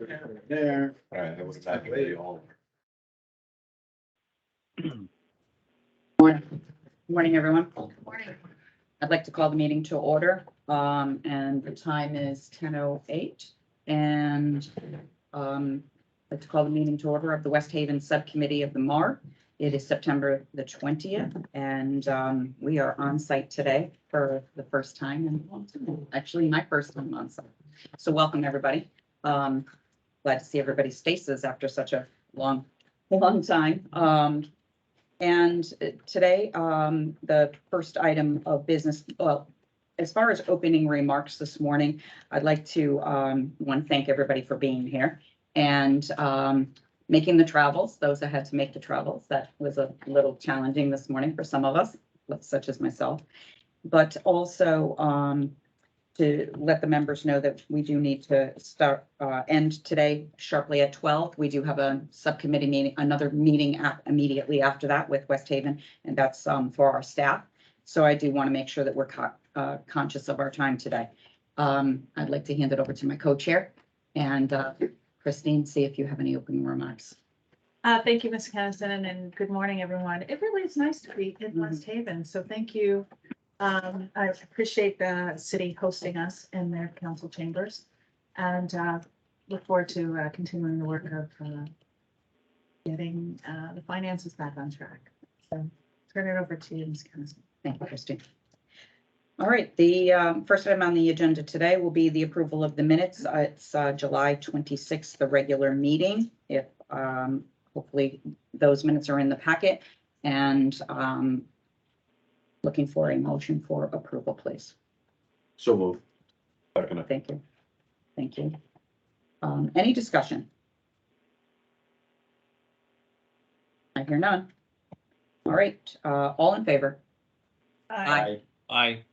There. All right, that was not really all. Morning, everyone. Morning. I'd like to call the meeting to order, and the time is 10:08. And I'd like to call the meeting to order of the West Haven Subcommittee of the MARB. It is September the 20th, and we are on site today for the first time in a long time. Actually, my first time on site. So welcome, everybody. Glad to see everybody's faces after such a long time. And today, the first item of business, well, as far as opening remarks this morning, I'd like to, one, thank everybody for being here and making the travels, those that had to make the travels. That was a little challenging this morning for some of us, such as myself. But also to let the members know that we do need to end today sharply at 12. We do have a subcommittee meeting, another meeting immediately after that with West Haven, and that's for our staff. So I do want to make sure that we're conscious of our time today. I'd like to hand it over to my co-chair and Christine, see if you have any opening remarks. Thank you, Ms. Kennison, and good morning, everyone. It really is nice to be in West Haven, so thank you. I appreciate the city hosting us in their council chambers, and look forward to continuing the work of getting the finances back on track. So turn it over to you, Ms. Kennison. Thank you, Christine. All right, the first item on the agenda today will be the approval of the minutes. It's July 26th, the regular meeting. If hopefully those minutes are in the packet, and looking for a motion for approval, please. So move. Thank you. Thank you. Any discussion? I hear none. All right, all in favor? Aye. Aye.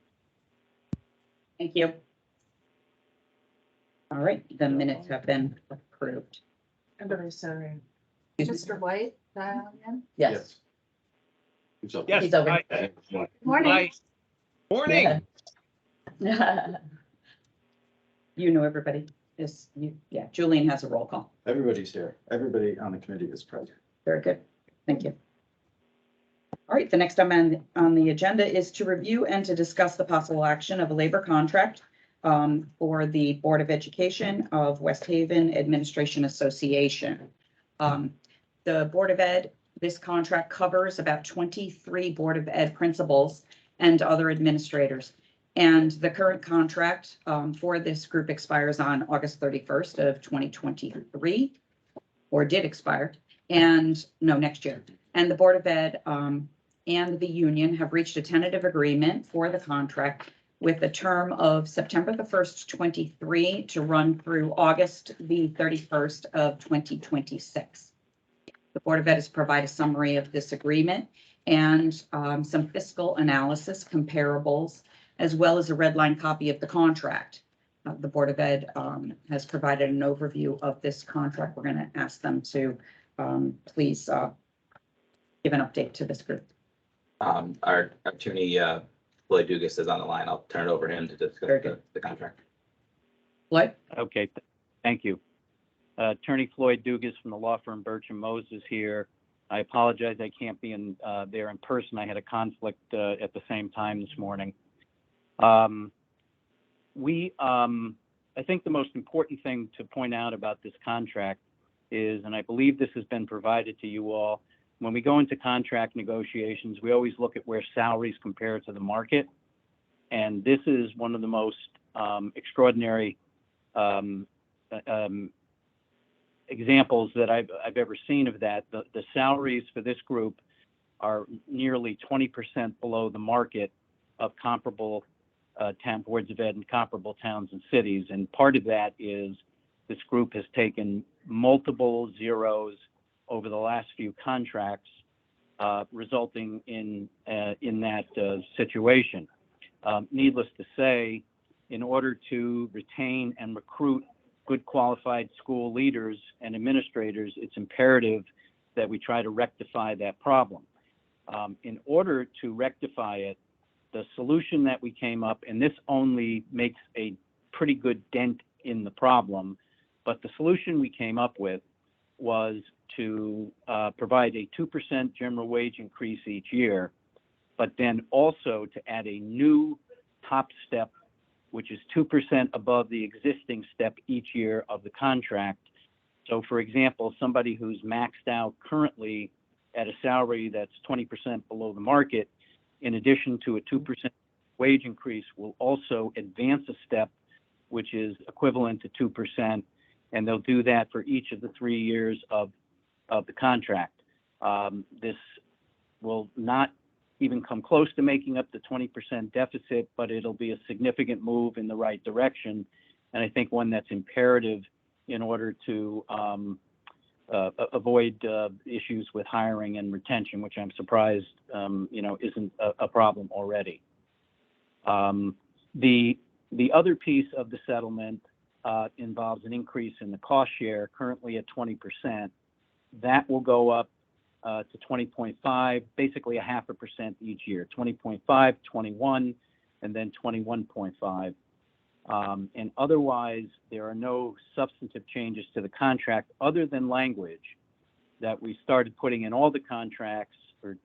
Thank you. All right, the minutes have been approved. I'm very sorry. Excuse me? Mr. White, dial in. Yes. Yes. He's over. Aye. Morning. Aye. Morning. Yeah. You know everybody. Yeah, Julian has a roll call. Everybody's here. Everybody on the committee is present. Very good. Thank you. All right, the next item on the agenda is to review and to discuss the possible action of a labor contract for the Board of Education of West Haven Administration Association. The Board of Ed, this contract covers about 23 Board of Ed principals and other administrators. And the current contract for this group expires on August 31st of 2023, or did expire, and no, next year. And the Board of Ed and the union have reached a tentative agreement for the contract with a term of September the 1st, 23 to run through August the 31st of 2026. The Board of Ed has provided a summary of this agreement and some fiscal analysis comparables, as well as a red line copy of the contract. The Board of Ed has provided an overview of this contract. We're going to ask them to please give an update to this group. Our attorney, Floyd Dugas, is on the line. I'll turn it over to him to discuss the contract. Floyd? Okay, thank you. Attorney Floyd Dugas from the law firm Birch and Moses here. I apologize, I can't be in there in person. I had a conflict at the same time this morning. I think the most important thing to point out about this contract is, and I believe this has been provided to you all, when we go into contract negotiations, we always look at where salaries compare to the market. And this is one of the most extraordinary examples that I've ever seen of that. The salaries for this group are nearly 20% below the market of comparable town boards of ed in comparable towns and cities. And part of that is this group has taken multiple zeros over the last few contracts, resulting in that situation. Needless to say, in order to retain and recruit good qualified school leaders and administrators, it's imperative that we try to rectify that problem. In order to rectify it, the solution that we came up, and this only makes a pretty good dent in the problem, But the solution we came up with was to provide a 2% general wage increase each year, but then also to add a new top step, which is 2% above the existing step each year of the contract. So for example, somebody who's maxed out currently at a salary that's 20% below the market, in addition to a 2% wage increase, will also advance a step, which is equivalent to 2%. And they'll do that for each of the 3 years of the contract. This will not even come close to making up the 20% deficit, but it'll be a significant move in the right direction. And I think one that's imperative in order to avoid issues with hiring and retention, which I'm surprised, isn't a problem already. The other piece of the settlement involves an increase in the cost share, currently at 20%. That will go up to 20.5, basically 0.5% each year, 20.5, 21, and then 21.5. And otherwise, there are no substantive changes to the contract other than language that we started putting in all the contracts, or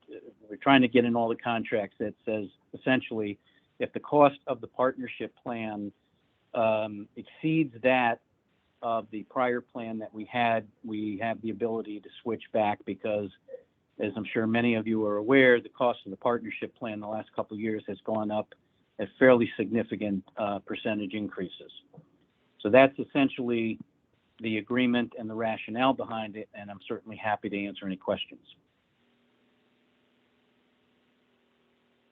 we're trying to get in all the contracts, that says essentially, if the cost of the partnership plan exceeds that of the prior plan that we had, we have the ability to switch back because, as I'm sure many of you are aware, the cost of the partnership plan the last couple of years has gone up at fairly significant percentage increases. So that's essentially the agreement and the rationale behind it, and I'm certainly happy to answer any questions.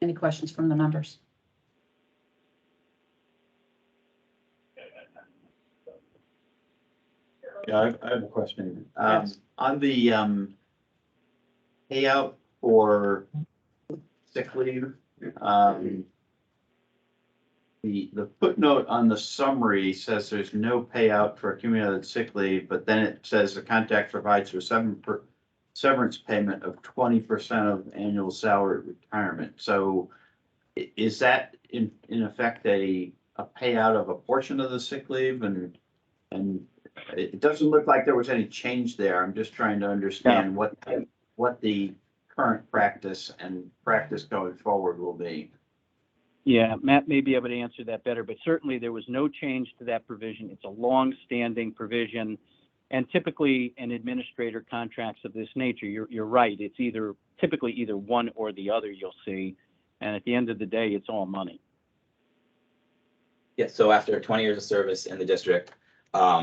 Any questions from the members? Yeah, I have a question. Yes. On the payout for sick leave, the footnote on the summary says there's no payout for accumulated sick leave, but then it says the contract provides for severance payment of 20% of annual salary retirement. So is that in effect a payout of a portion of the sick leave? And it doesn't look like there was any change there. I'm just trying to understand what the current practice and practice going forward will be. Yeah, Matt may be able to answer that better, but certainly there was no change to that provision. It's a long-standing provision, and typically in administrator contracts of this nature, you're right. It's typically either one or the other, you'll see, and at the end of the day, it's all money. Yeah, so after 20 years of service in the district,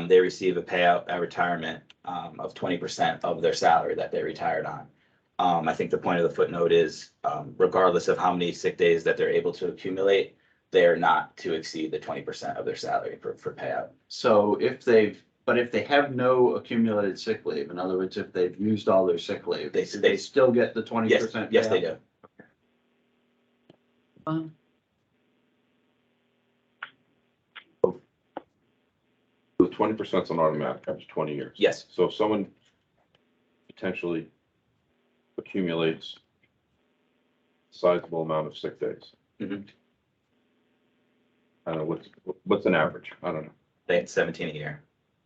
they receive a payout at retirement of 20% of their salary that they retired on. I think the point of the footnote is, regardless of how many sick days that they're able to accumulate, they are not to exceed the 20% of their salary for payout. So if they have no accumulated sick leave, in other words, if they've used all their sick leave, they still get the 20%? Yes, they do. The 20% is an automatic after 20 years. Yes. So if someone potentially accumulates a sizable amount of sick days, Mhm. I don't know, what's an average? I don't know. They get 17 a year.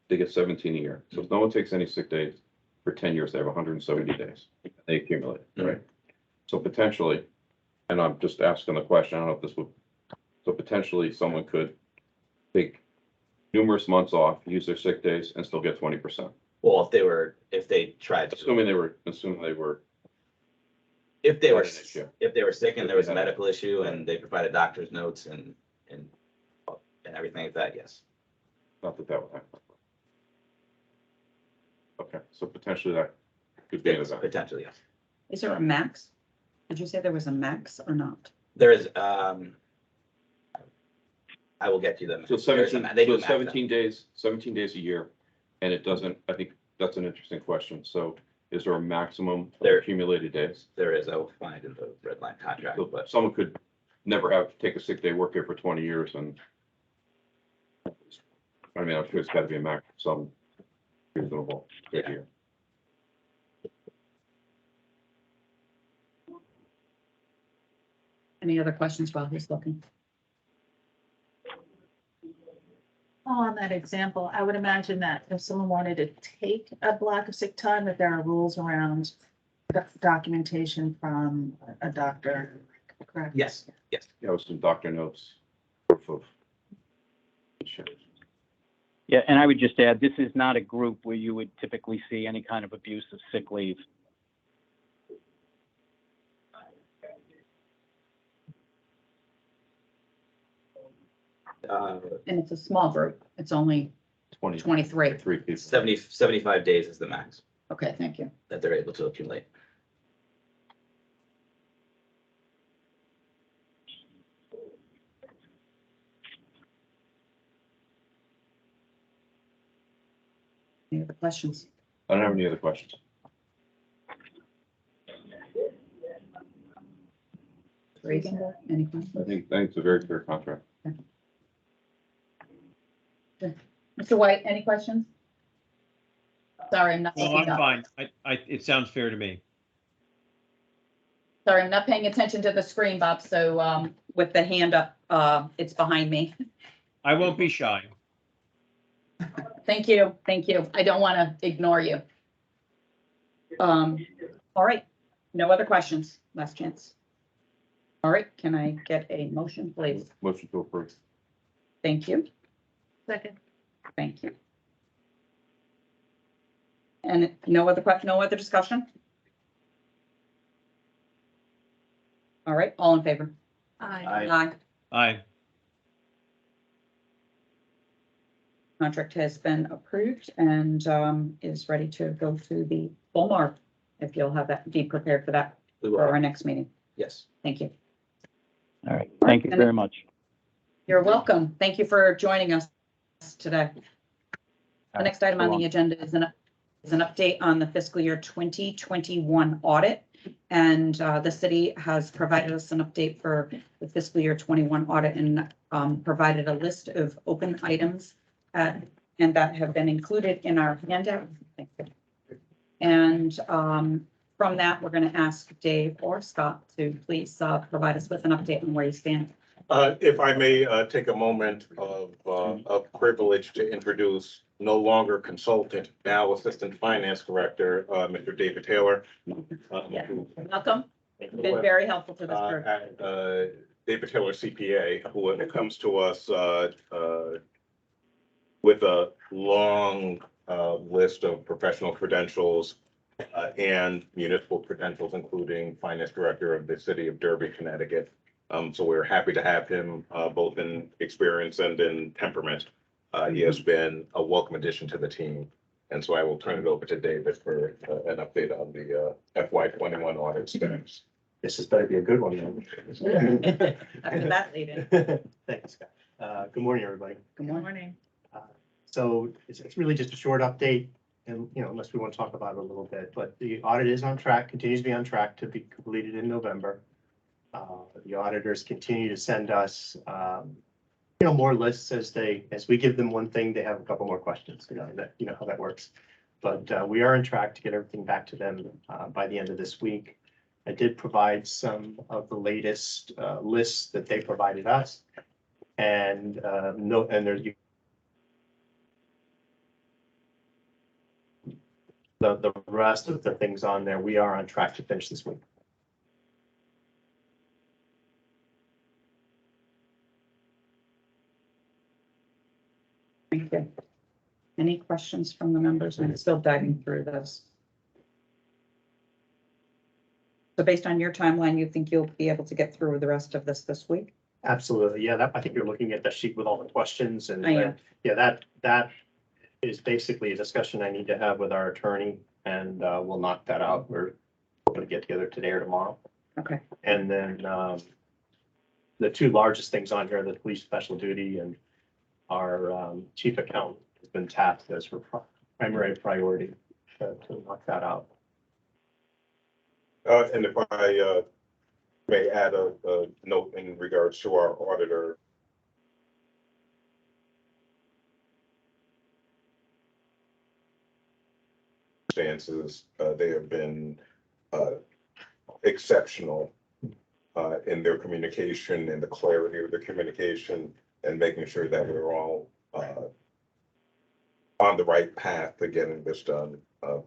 They get 17 a year. So if no one takes any sick days for 10 years, they have 170 days. They accumulate, right? So potentially, and I'm just asking the question, I don't know if this would, so potentially someone could take numerous months off, use their sick days, and still get 20%. Well, if they tried to. Assuming they were If they had were, an issue. if they were sick and there was a medical issue and they provided doctor's notes and everything like that, yes. Not that would happen. Okay, so potentially that could be an Yes, event. potentially, yes. Is there a max? Did you say there was a max or not? There is, I will get you them. So 17, They do so max 17 days, 17 days a year, and it doesn't, I think that's an interesting question. So is there a maximum of There- accumulated days? There is, I will find in the red line contract, So but someone could never take a sick day, work here for 20 years, and I mean, I'm sure it's got to be a max, some reasonable Yeah. here. Any other questions while he's looking? Paul, on that example, I would imagine that if someone wanted to take a block of sick time, that there are rules around documentation from a doctor, correct? Yes, yes. Yeah, with some doctor notes, proof of insurance. Yeah, and I would just add, this is not a group where you would typically see any kind of abuse of sick leave. And it's a small group. It's only 23. 3 people. 75 days is the max Okay, thank you. that they're able to accumulate. Any other questions? I don't have any other questions. Reagan, any I questions? think it's a very clear contract. Mr. White, any questions? Sorry, I'm not No, looking I'm up. fine. It sounds fair to me. Sorry, I'm not paying attention to the screen, Bob, so with the hand up, it's behind me. I won't be shy. Thank you, thank you. I don't want to ignore you. All right, no other questions, last chance. All right, can I get a motion, please? Motion to approve. Thank you, Second. thank you. And no other discussion? All right, all in favor? Aye. Aye. Aye. Contract has been approved and is ready to go to the full MARB. If you'll have that, be prepared for that We for our will, next meeting. yes. Thank you. All right, thank you very much. You're welcome. Thank you for joining us today. The next item on the agenda is an update on the fiscal year 2021 audit. And the city has provided us an update for the fiscal year 21 audit and provided a list of open items and that have been included in our handout. Thank you. And from that, we're going to ask Dave or Scott to please provide us with an update on where you stand. If I may take a moment of privilege to introduce no longer consultant, now Assistant Finance Director, Mr. David Taylor. Yeah. Welcome. You've been very helpful to this group. David Taylor CPA, who when it comes to us with a long list of professional credentials and municipal credentials, including Finance Director of the City of Derby, Connecticut. So we're happy to have him both in experience and in temperament. He has been a welcome addition to the team. And so I will turn it over to David for an update on the FY21 audit status. This has better be a good one. After that, Leland. Thanks, Scott. Good morning, everybody. Good Good morning. morning. So it's really just a short update and, unless we want to talk about it a little bit, but the audit is on track, continues to be on track to be completed in November. The auditors continue to send us, more lists as we give them one thing, they have a couple more questions, how that works. But we are on track to get everything back to them by the end of this week. I did provide some of the latest lists that they provided us. And there's the rest of the things on there, we are on track to finish this week. Thank you. Any questions from the members? I'm still diving through this. So based on your timeline, you think you'll be able to get through the rest of this week? Absolutely. Yeah, I think you're looking at the sheet with all the questions and I am. yeah, that is basically a discussion I need to have with our attorney and we'll knock that out. We're going to get together today or tomorrow. Okay. And then the two largest things on here, the police special duty and our chief accountant has been tasked as for primary priority to knock that out. And if I may add a note in regards to our auditor. Stances, they have been exceptional in their communication and the clarity of the communication and making sure that we're all on the right path to getting this done,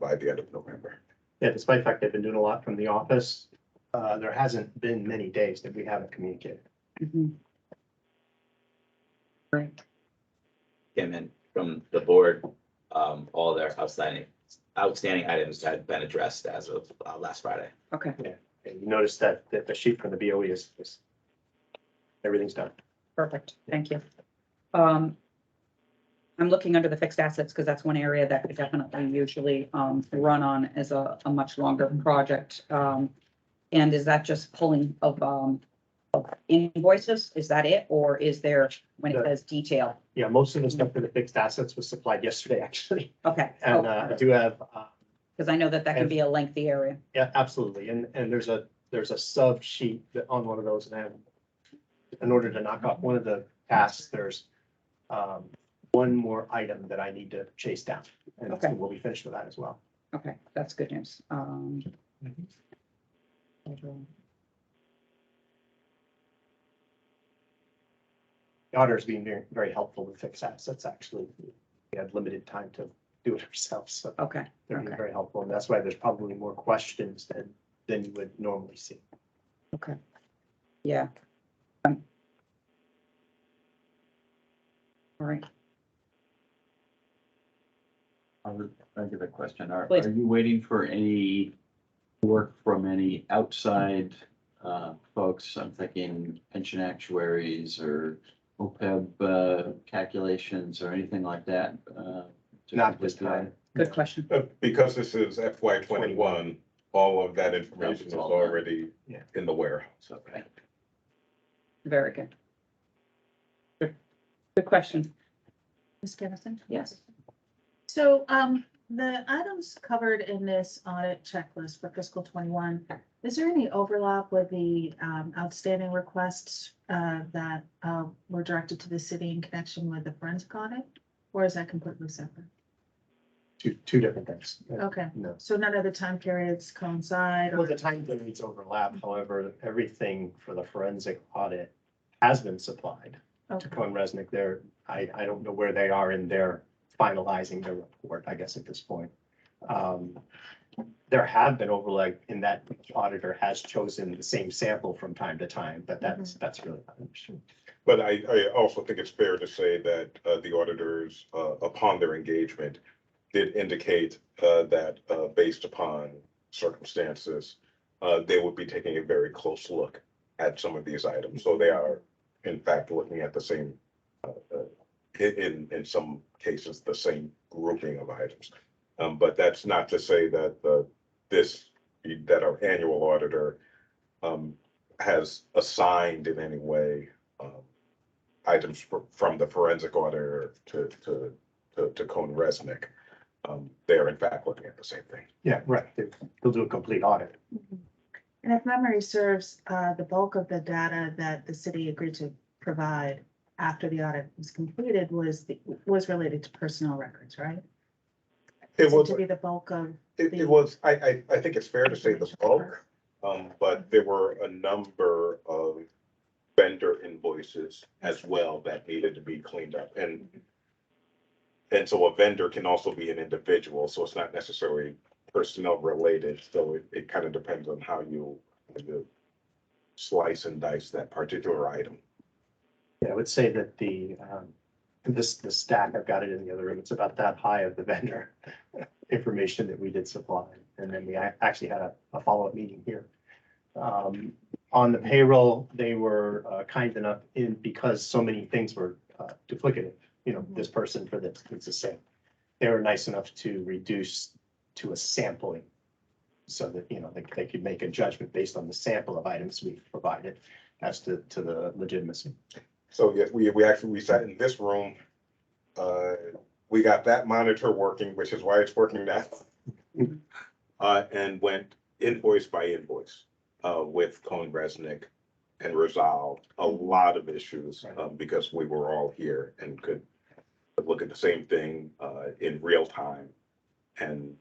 by the end of November. Yeah, despite the fact they've been doing a lot from the office, there hasn't been many days that we haven't communicated. Mhm. Great. Came in from the board, all their outstanding items had been addressed as of, last Friday. Okay, And you notice that the sheet from the BOE is everything's done. perfect. Thank you. I'm looking under the fixed assets because that's one area that could definitely usually run on as a much longer project. And is that just pulling of invoices? Is that it? Or is there, when it says detail? Yeah, most of the stuff for the fixed assets was supplied yesterday, actually. Okay. And I do have, Because I know that can be a lengthy area. yeah, absolutely. And there's a sub sheet on one of those. And I have, in order to knock off one of the tasks, there's one more item that I need to chase down. And Okay. we'll be finished with that as well. Okay, that's good news. The auditor's being very, very helpful with fixed assets, actually. We had limited time to do it ourselves, so Okay, they're being okay, very helpful. And that's why there's probably more questions than you would normally see. okay. Yeah. All right. I give a question. Are Please. you waiting for any work from any outside folks? I'm thinking pension actuaries or OPEB calculations or anything like that. To Not this complete the time. Good question. Because this is FY 21, all of that information is all done. already Yeah. in the warehouse. Okay. Very good. Good question. Ms. Kennison? Yes. So, the items covered in this audit checklist for fiscal 21, is there any overlap with the outstanding requests that were directed to the city in connection with the forensic audit? Or is that completely separate? Two different things. Okay, No. so none of the time periods coincide? Well, Or the time periods overlap. However, everything for the forensic audit has been supplied to Okay. Cohen Resnick. I don't know where they are in their finalizing their report, I guess, at this point. There have been overlap in that each auditor has chosen the same sample from time to time, but that's really not an issue. But I also think it's fair to say that the auditors, upon their engagement, did indicate that based upon circumstances, they would be taking a very close look at some of these items. So they are, in fact, looking at the same, in some cases, the same grouping of items. But that's not to say that that our annual auditor has assigned in any way items from the forensic auditor to Cohen Resnick. They're in fact looking at the same thing. Yeah, right. They'll do a complete audit. And if memory serves, the bulk of the data that the city agreed to provide after the audit was completed was related to personnel records, right? It Seemed was, to be the bulk of, it was, I think it's fair to say the bulk, but there were a number of vendor invoices as well that needed to be cleaned up. And so a vendor can also be an individual, so it's not necessarily personnel related. So it kind of depends on how you slice and dice that particular item. Yeah, I would say that the stack, I've got it in the other room, it's about that high of the vendor information that we did supply. And then we actually had a follow-up meeting here. On the payroll, they were kind enough because so many things were duplicative, this person for this, it's the same. They were nice enough to reduce to a sampling so that, they could make a judgment based on the sample of items we provided as to the legitimacy. So yes, we sat in this room. We got that monitor working, which is why it's working now. And went invoice by invoice with Cohen Resnick and resolved a lot of issues because we were all here and could look at the same thing in real time and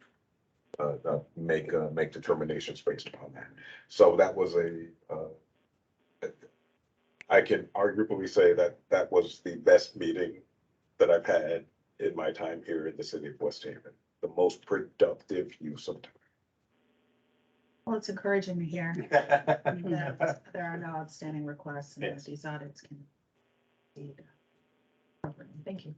make determinations based upon that. So that was I can arguably say that was the best meeting that I've had in my time here in the city of West Haven. The most productive use of time. Well, it's encouraging to hear that there are no outstanding requests and that Yes. these audits can be covered. Thank you.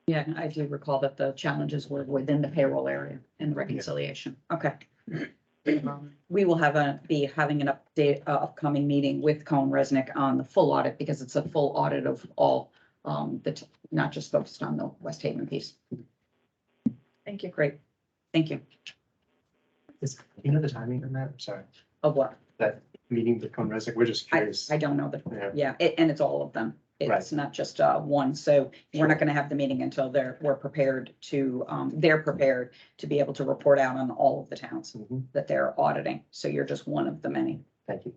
Yeah, I do recall that the challenges were within the payroll area and the reconciliation. Okay. We will be having an upcoming meeting with Cohen Resnick on the full audit because it's a full audit of all, not just focused on the West Haven piece. Thank you. Great. Thank you. You know the timing on that? I'm sorry. Of what? That meeting with Cohen Resnick, we're just curious. I don't know that. Yeah. Yeah, and it's all of them. It's Right. not just one. So we're not gonna have the meeting until we're prepared to, they're prepared to be able to report out on all of the towns Mhm. that they're auditing. So you're just one of the many. Thank you.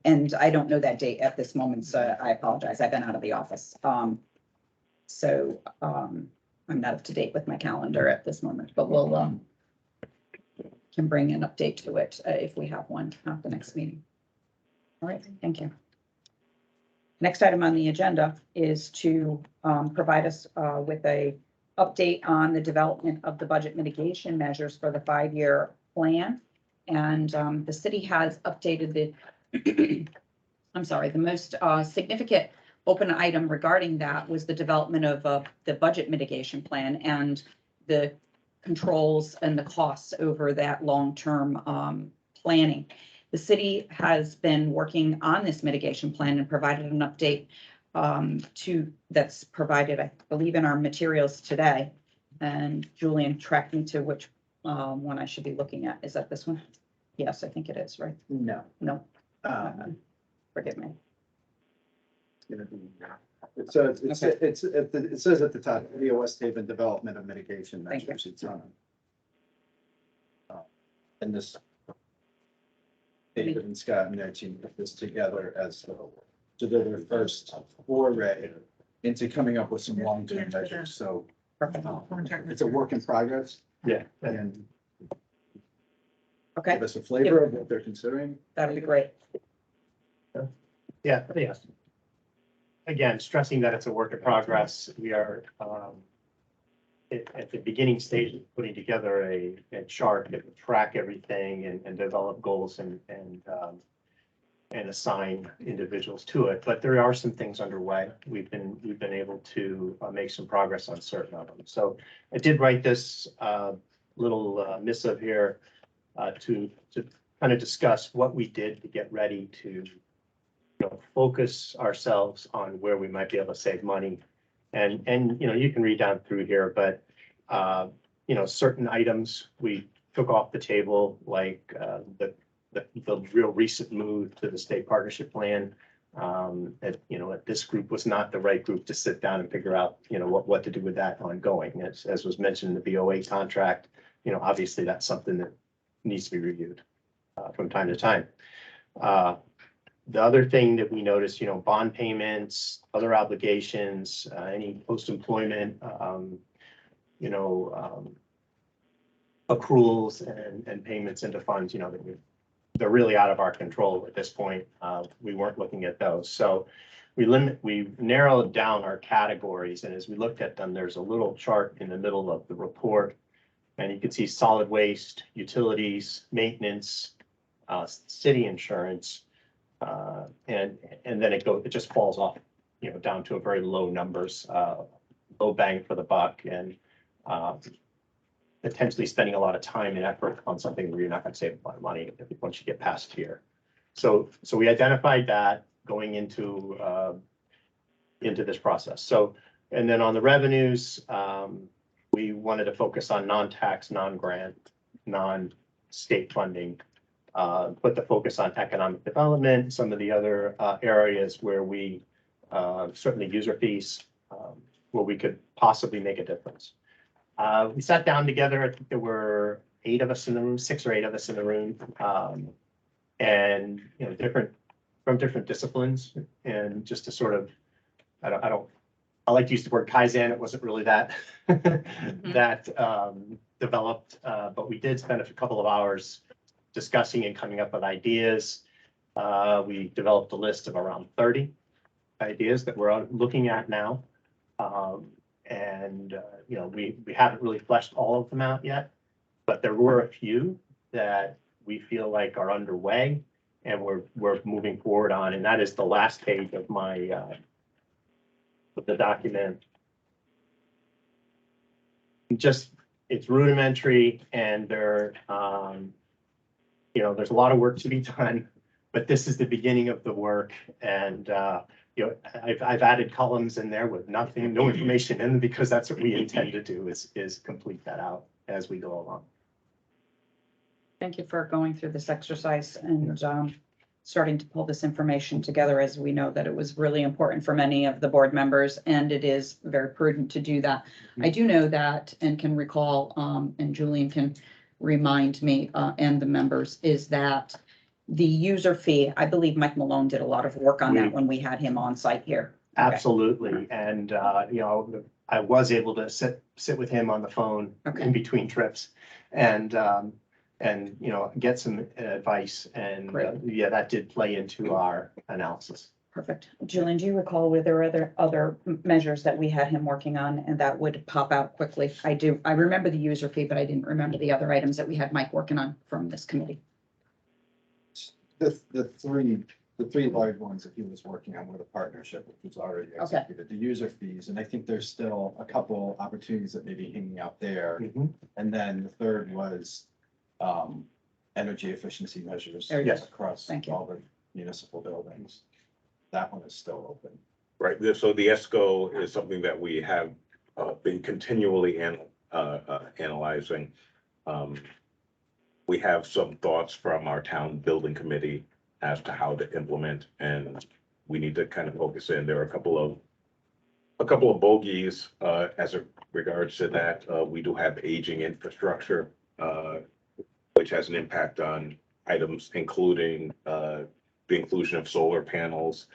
And I don't know that date at this moment, so I apologize. I've been out of the office. I'm not up to date with my calendar at this moment, but we'll, can bring an update to it if we have one at the next meeting. All right, thank you. Next item on the agenda is to provide us with a update on the development of the budget mitigation measures for the 5-year plan. And the city has updated the, I'm sorry, the most significant open item regarding that was the development of the budget mitigation plan and the controls and the costs over that long-term planning. The city has been working on this mitigation plan and provided an update that's provided, I believe, in our materials today. And Julian tracked me to which one I should be looking at. Is that this one? Yes, I think it is, right? No, No, um, forgive me. it's gonna be, it says at the top, the West Haven Development of Mitigation Thank you. Measures, it's on. And this. David and Scott and their team put this together as to their first foray into coming up with some long-term measures, so. It's a work in progress Yeah. and Okay, give us a flavor of what they're considering. that'd be great. Yeah, yes. Again, stressing that it's a work in progress. We are at the beginning stage of putting together a chart that will track everything and develop goals and assign individuals to it. But there are some things underway. We've been able to make some progress on certain of them. So I did write this little missive here to kind of discuss what we did to get ready to focus ourselves on where we might be able to save money. And you can read down through here, but certain items we took off the table, like the real recent move to the state partnership plan. This group was not the right group to sit down and figure out, what to do with that ongoing. As was mentioned in the BOA contract, obviously that's something that needs to be reviewed from time to time. The other thing that we noticed, bond payments, other obligations, any post-employment, accruals and payments into funds, they're really out of our control at this point. We weren't looking at those. So we narrowed down our categories. And as we looked at them, there's a little chart in the middle of the report. And you can see solid waste, utilities, maintenance, city insurance. And then it just falls off, down to a very low numbers, low bang for the buck, and potentially spending a lot of time and effort on something where you're not going to save a lot of money once you get past here. So we identified that going into this process. So, and then on the revenues, we wanted to focus on non-tax, non-grant, non-state funding. Put the focus on economic development, some of the other areas where we certainly user fees, where we could possibly make a difference. We sat down together. I think there were 8 of us in the room, 6 or 8 of us in the room, and from different disciplines, and just to sort of, I like to use the word Kaizen. It wasn't really that developed, but we did spend a couple of hours discussing and coming up with ideas. We developed a list of around 30 ideas that we're looking at now. You know, we haven't really fleshed all of them out yet, but there were a few that we feel like are underway and we're moving forward on, and that is the last page of my, of the document. Just, it's rudimentary and there, you know, there's a lot of work to be done, but this is the beginning of the work. And, you know, I've added columns in there with nothing, no information in them, because that's what we intend to do is complete that out as we go along. Thank you for going through this exercise and starting to pull this information together, as we know that it was really important for many of the board members, and it is very prudent to do that. I do know that and can recall, and Julian can remind me and the members, is that the user fee, I believe Mike Malone did a lot of work on that when we had him on site here. Okay. Absolutely. And, you know, I was able to sit with him on the phone in between trips and, you know, get some advice. And yeah, that did play into our analysis. Perfect. Julian, do you recall were there other measures that we had him working on and that would pop out quickly? I do. I remember the user fee, but I didn't remember the other items that we had Mike working on from this committee. The three large ones that he was working on were the partnership, which was already executed, the user fees, and I think there's still a couple opportunities that may be hanging out there. And then the third was energy efficiency measures across all the municipal buildings. That one is still open. Right, so the ESCO is something that we have been continually analyzing. We have some thoughts from our town building committee as to how to implement, and we need to kind of focus in. There are a couple of bogeys as it regards to that. We do have aging infrastructure, which has an impact on items, including the inclusion of solar panels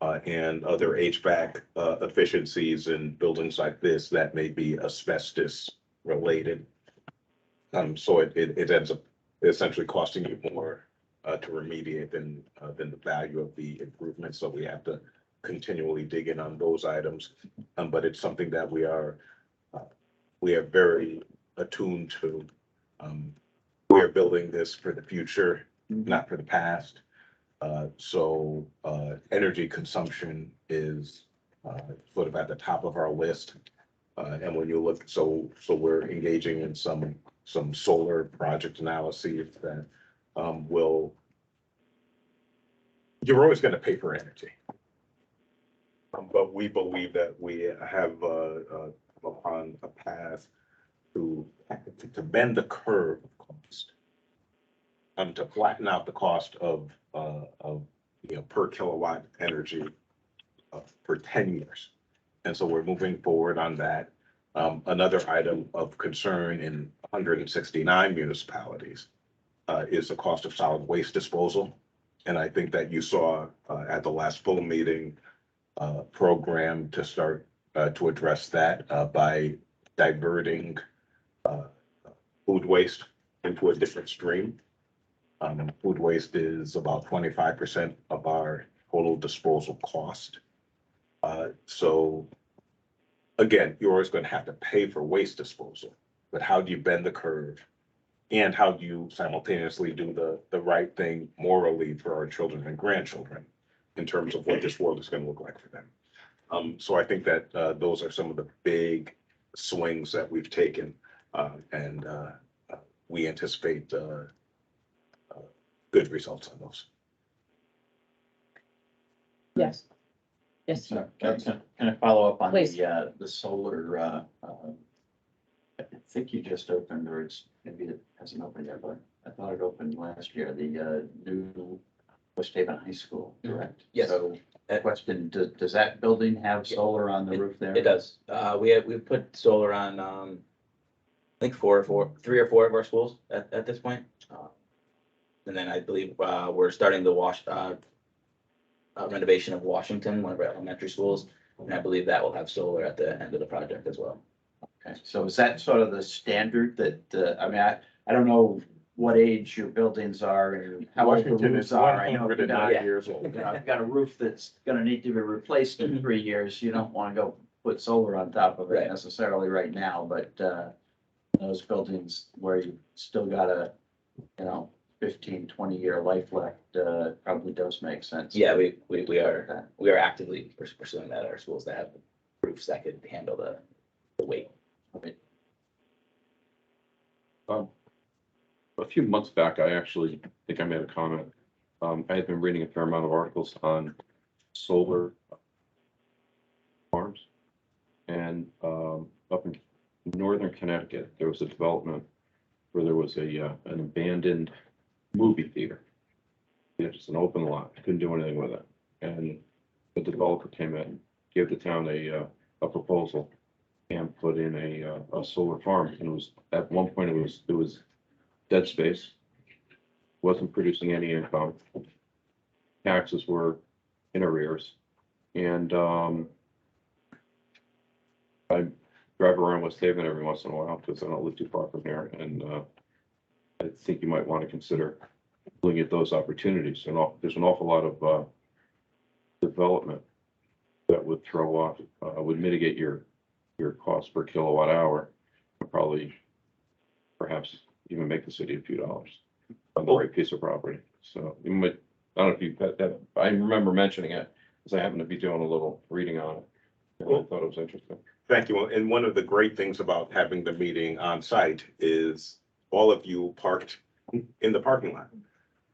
and other HVAC efficiencies in buildings like this that may be asbestos related. So it ends up essentially costing you more to remediate than the value of the improvement. So we have to continually dig in on those items. But it's something that we are very attuned to. We are building this for the future, not for the past. So energy consumption is sort of at the top of our list. And when you look, so we're engaging in some solar project analyses that you're always going to pay for energy. But we believe that we have on a path to bend the curve of cost, to flatten out the cost of per kilowatt energy for 10 years. And so we're moving forward on that. Another item of concern in 169 municipalities is the cost of solid waste disposal. And I think that you saw at the last full meeting program to start to address that by diverting food waste into a different stream. Food waste is about 25% of our total disposal cost. So again, you're always going to have to pay for waste disposal, but how do you bend the curve? And how do you simultaneously do the right thing morally for our children and grandchildren in terms of what this world is going to look like for them? So I think that those are some of the big swings that we've taken, and we anticipate good results on those. Yes. Yes. So can I follow up on Please. the solar, I think you just opened, or it's, maybe it hasn't opened yet, but I thought it opened last year, the new West Haven High School, correct? Yes. So question, does that building have solar on the roof there? It does. We put solar on, I think 3 or 4 of our schools at this point. And then I believe we're starting the renovation of Washington, one of our elementary schools. And I believe that will have solar at the end of the project as well. Okay, so is that sort of the standard that, I mean, I don't know what age your buildings are and how old the Washington roofs is are. I know if 109 you've years old. got a roof that's gonna need to be replaced in 3 years, you don't wanna go put solar on top of it Right. necessarily right now, but, those buildings where you still got a, 15, 20-year life left, probably does make sense. Yeah, we are actively pursuing that at our schools that have roofs that could handle the weight. A few months back, I actually think I made a comment. I had been reading a fair amount of articles on solar farms. And up in northern Connecticut, there was a development where there was an abandoned movie theater. It's just an open lot, couldn't do anything with it. And the developer came in, gave the town a proposal and put in a solar farm. And it was, at one point, it was dead space, wasn't producing any income. Taxes were in arrears. And I drive around West Haven every once in a while because I don't live too far from there. And I think you might want to consider looking at those opportunities. And there's an awful lot of development that would throw off, would mitigate your cost per kilowatt hour, and probably perhaps even make the city a few dollars on the right piece of property. So you might, I don't know if you, that, I remember mentioning it because I happen to be doing a little reading on it. And I thought it was interesting. Thank you. And one of the great things about having the meeting on site is all of you parked in the parking lot.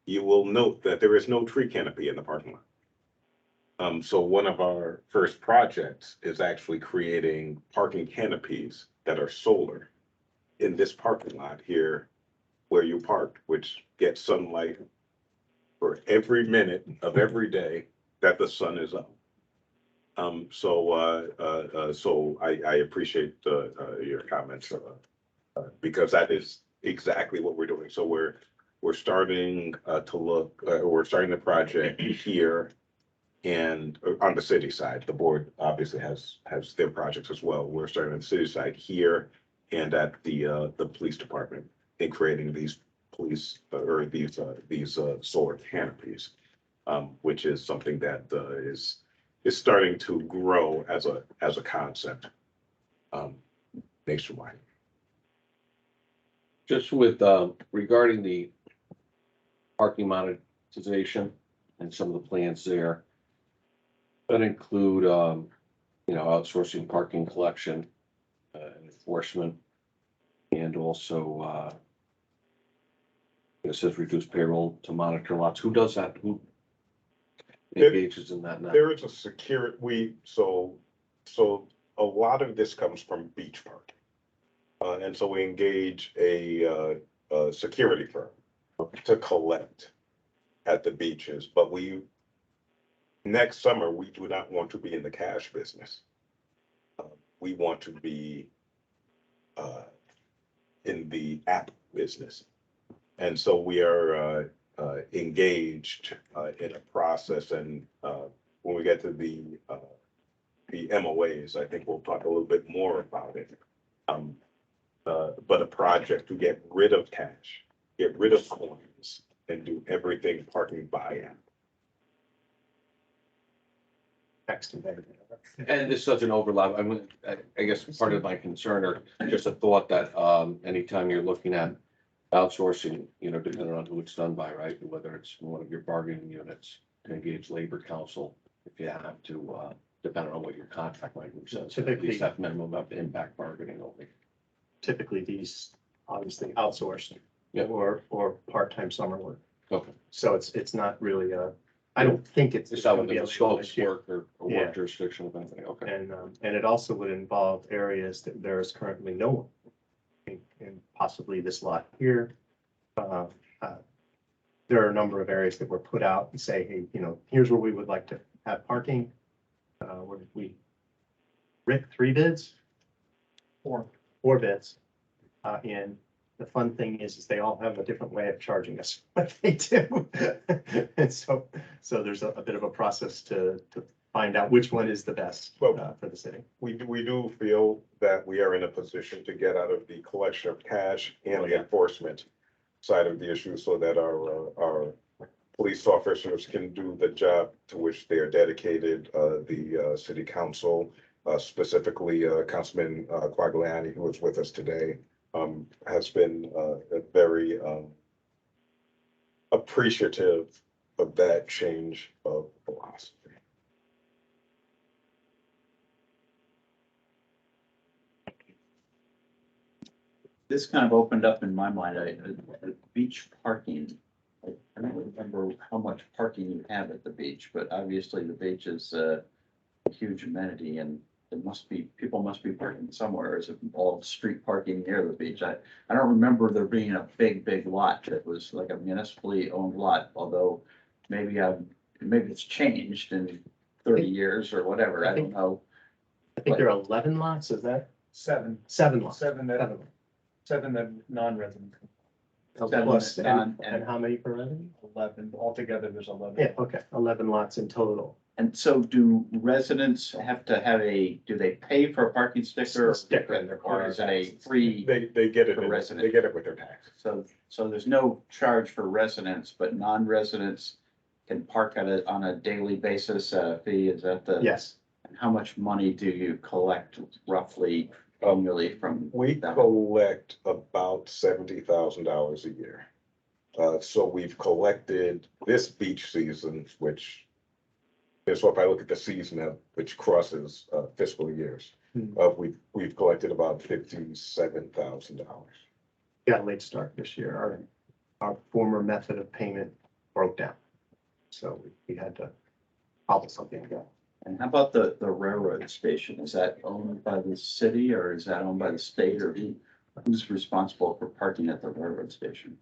You will note that there is no tree canopy in the parking lot. So one of our first projects is actually creating parking canopies that are solar in this parking lot here where you parked, which gets sunlight for every minute of every day that the sun is up. So I appreciate your comments because that is exactly what we're doing. So we're starting to look, we're starting the project here and on the city side. The board obviously has their projects as well. We're starting on the city side here and at the police department in creating these police or these solar canopies, which is something that is starting to grow as a concept nationwide. Just with regarding the parking monetization and some of the plans there, that include outsourcing parking collection, enforcement, and also it says reduce payroll to monitor lots. Who does that? Who engages in that now? There is a security, so a lot of this comes from beach parking. And so we engage a security firm to collect at the beaches, but next summer, we do not want to be in the cash business. We want to be in the app business. And so we are engaged in a process, and when we get to the MOAs, I think we'll talk a little bit more about it. But a project to get rid of cash, get rid of coins, and do everything parking by app. Text and everything. And this doesn't overlap. I guess part of my concern or just a thought that anytime you're looking at outsourcing, depending on who it's done by, right? Whether it's one of your bargaining units to engage labor council, if you have to, depending on what your contract language says, at least have minimum of impact bargaining only. Typically, these obviously outsourced Yep. or part-time summer work. Okay. So it's not really I don't think it's. It's not gonna be within a the scope legal of issue. work or Yeah. work jurisdiction of anything. Okay. And it also would involve areas that there is currently no one. And possibly this lot here. There are a number of areas that were put out and say, hey, here's where we would like to have parking. Rick, 3 bids? 4 bids. And the fun thing is they all have a different way of charging us what they do. And so there's a bit of a process to find out which one is the best for the city. We do feel that we are in a position to get out of the collection of cash and the enforcement side of the issue so that our police officers can do the job to which they are dedicated. The city council specifically Councilman Quagliani, who was with us today, has been very appreciative of that change of philosophy. This kind of opened up in my mind, beach parking. I don't remember how much parking you have at the beach, but obviously the beach is a huge amenity and there must be, people must be parking somewhere. Is it all street parking near the beach? I don't remember there being a big lot that was like a municipally owned lot, although maybe maybe it's changed in 30 years or whatever. I don't know. I think there are 11 lots, is that? 7 lots. Seven that non-resident, Plus, non- and how many per resident? 11, altogether there's 11. Yeah, okay, 11 lots in total. And so do residents have to have do they pay for a parking sticker? Sticker in their car. Or is it a free? They get it, For residents. they get it with their taxes. So there's no charge for residents, but non-residents can park on a daily basis fee, is that the? Yes, And how much money do you collect roughly annually from? We that? collect about $70,000 a year. So we've collected this beach season, which is, so if I look at the season which crosses fiscal years, we've collected about $57,000. got a late start this year. Our former method of payment broke down. So we had to cobble something together. And how about the railroad station? Is that owned by the city or is that owned by the state, or who's responsible for parking at the railroad station?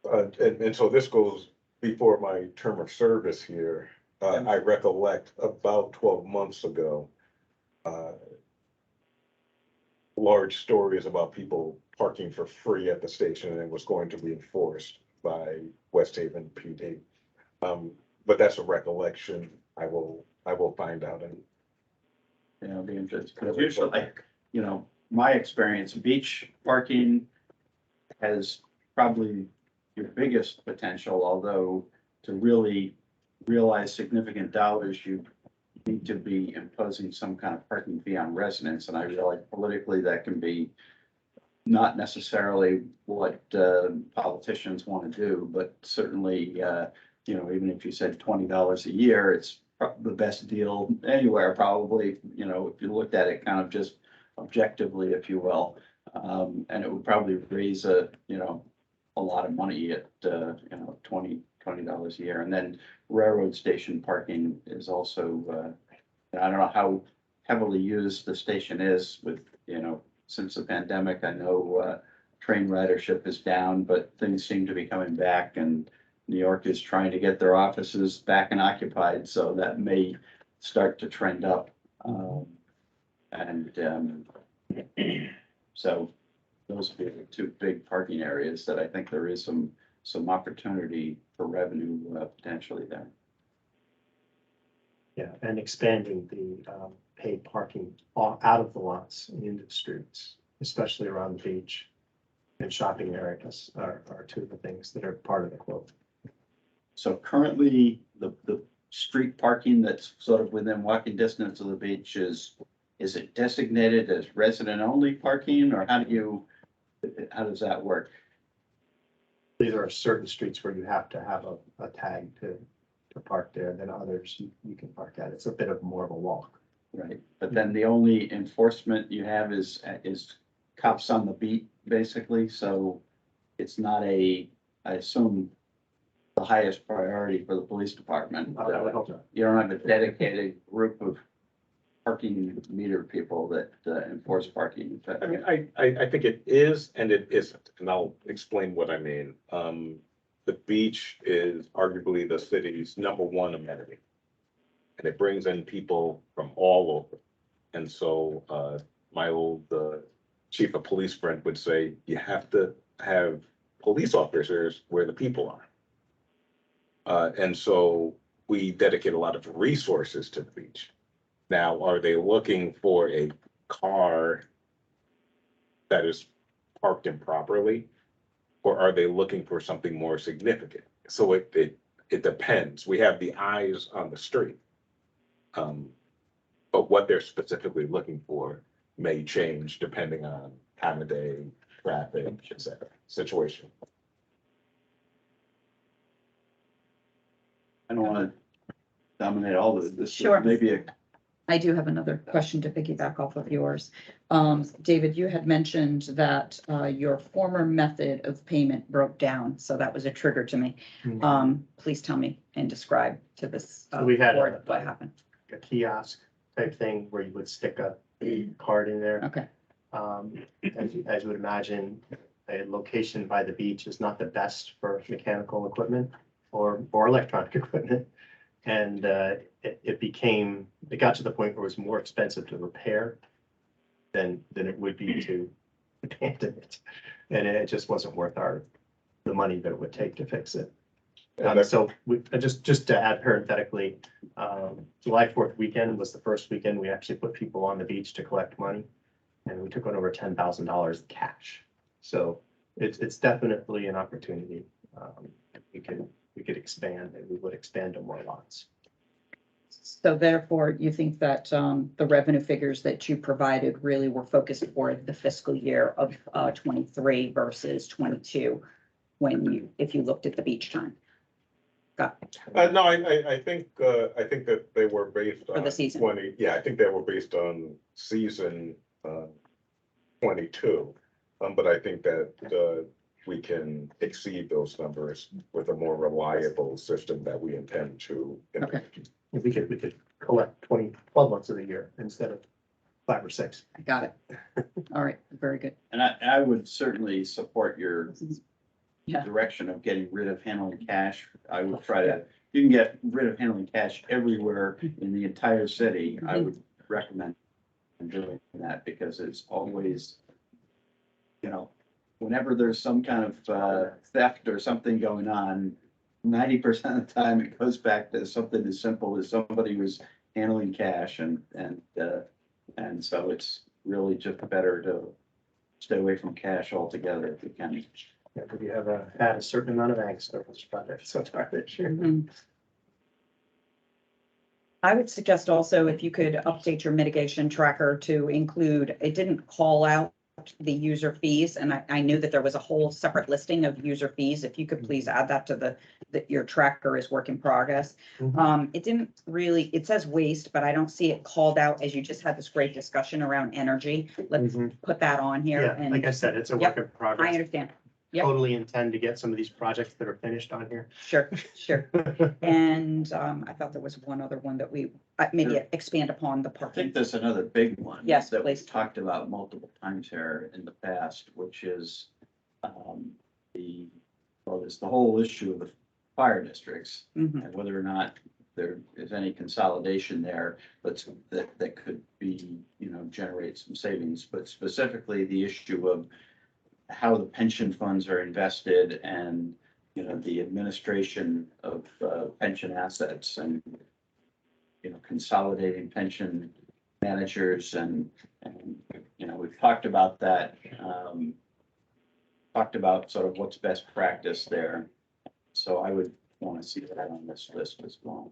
And so this goes before my term of service here. I recollect about 12 months ago, large stories about people parking for free at the station, and it was going to be enforced by West Haven PD. But that's a recollection. I will find out. And You know, be interested, because usually, like, you know, my experience, beach parking has probably your biggest potential, although to really realize significant dollars, you need to be imposing some kind of parking fee on residents, and I realize politically that can be not necessarily what politicians want to do, but certainly, you know, even if you said $20 a year, it's the best deal anywhere, probably, you know, if you looked at it kind of just objectively, if you will. And it would probably raise you know, a lot of money at, you know, $20 a year. And then railroad station parking is also, I don't know how heavily used the station is with, you know, since the pandemic. I know train ridership is down, but things seem to be coming back, and New York is trying to get their offices back and occupied, so that may start to trend up. So those would be the two big parking areas that I think there is some opportunity for revenue potentially there. Yeah, and expanding the paid parking out of the lots and into the streets, especially around the beach and shopping areas are two of the things that are part of the quote. So currently, the street parking that's sort of within walking distance of the beach is it designated as resident only parking, or how does that work? There are certain streets where you have to have a tag to park there, then others you can park at. It's a bit of more of a walk. Right, but then the only enforcement you have is cops on the beat, basically, so it's not I assume, the highest priority for the police department. I would hope so. You don't have a dedicated group of parking meter people that enforce parking. I mean, I think it is and it isn't, and I'll explain what I mean. The beach is arguably the city's #1 amenity. And it brings in people from all over. And so my old chief of police friend would say, you have to have police officers where the people are. And so we dedicate a lot of resources to the beach. Now, are they looking for a car that is parked improperly? Or are they looking for something more significant? So it depends. We have the eyes on the street. But what they're specifically looking for may change depending on time of day, traffic, et cetera, situation. I don't want to dominate all of this. Sure. Maybe I do have another question to piggyback off of yours. David, you had mentioned that your former method of payment broke down, so that was a trigger to me. Please tell me and describe to this So we had board what happened. a kiosk type thing where you would stick a card in there. Okay, As you would imagine, a location by the beach is not the best for mechanical equipment or electronic equipment. And it got to the point where it was more expensive to repair than it would be to abandon it. And it just wasn't worth the money that it would take to fix it. So just to add parenthetically, July 4th weekend was the first weekend we actually put people on the beach to collect money. And we took on over $10,000 cash. So it's definitely an opportunity. We could expand, and we would expand to more lots. so therefore you think that the revenue figures that you provided really were focused for the fiscal year of 23 versus 22 if you looked at the beach time? Got it. No, I think that they were based For on the season. 20, yeah, I think they were based on season 22. But I think that we can exceed those numbers with a more reliable system that we intend to implement. If we could collect 12 months of the year instead of 5 or 6. I got it. All right, very good. And I would certainly support your Yeah. direction of getting rid of handling cash. I would try to, if you can get rid of handling cash everywhere in the entire city, I would recommend doing that because it's always, whenever there's some kind of theft or something going on, 90% of the time it goes back to something as simple as somebody was handling cash and so it's really just better to stay away from cash altogether if you can. Yeah, but you have had a certain amount of angst over this project so far this year. Mhm. I would suggest also if you could update your mitigation tracker to include, it didn't call out the user fees, and I knew that there was a whole separate listing of user fees. If you could please add that to that your tracker is work in progress. It didn't really, it says waste, but I don't see it called out as you just had this great discussion around energy. Let's put that on here. Yeah, And like I said, it's a Yep, work in I progress. understand. Yep. Totally intend to get some of these projects that are finished on here. Sure. And I thought there was one other one that we maybe Sure. expand upon the I parking. think there's another big one. Yes, that please. we've talked about multiple times here in the past, which is there's the whole issue of the fire districts Mhm. and whether or not there is any consolidation there, but that could be, generate some savings, but specifically the issue of how the pension funds are invested and, the administration of pension assets and, consolidating pension managers and, we've talked about that. Talked about sort of what's best practice there. So I would want to see that on this list as well.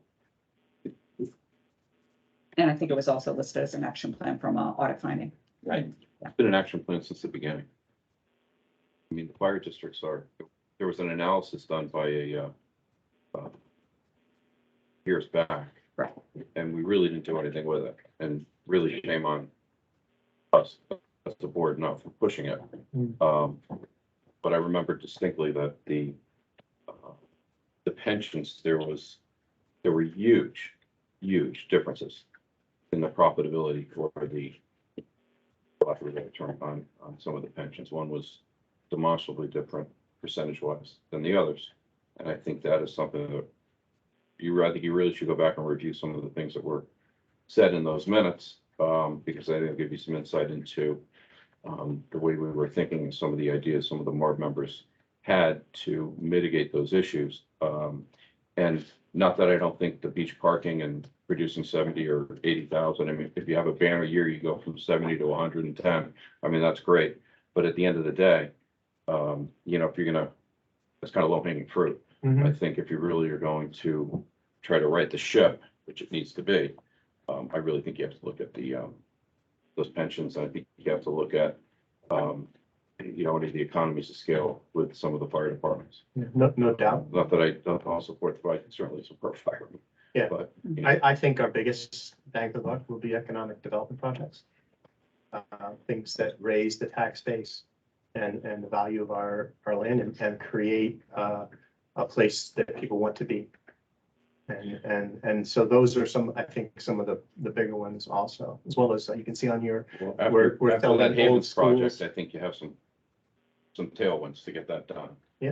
And I think it was also listed as an action plan from audit finding. Right. It's been an action plan since the beginning. I mean, the fire districts there was an analysis done by years back. Right. And we really didn't do anything with it, and really shame on us as the board not for pushing it. But I remember distinctly that the pensions, there were huge differences in the profitability for the term on some of the pensions. One was demonstrably different percentage-wise than the others. And I think that is something that I think you really should go back and review some of the things that were said in those minutes, because I think it'll give you some insight into the way we were thinking and some of the ideas some of the MARB members had to mitigate those issues. And not that I don't think the beach parking and producing 70 or 80,000. I mean, if you have a banner year, you go from 70 to 110. I mean, that's great. But at the end of the day, if you're gonna, it's kind of low hanging fruit. I think if you really are going to try to right the ship, which it needs to be, I really think you have to look at the, those pensions. I think you have to look at, any of the economies of scale with some of the fire departments. No doubt. Not that I don't all support, but I can certainly support fire. Yeah. But, I think our biggest bang for the buck will be economic development projects. Things that raise the tax base and the value of our land and create a place that people want to be. And so those are some, I think, some of the bigger ones also, as well as you can see on your, well, We're after filling that old Havens project, schools. I think you have some tailwinds to get that done. yeah,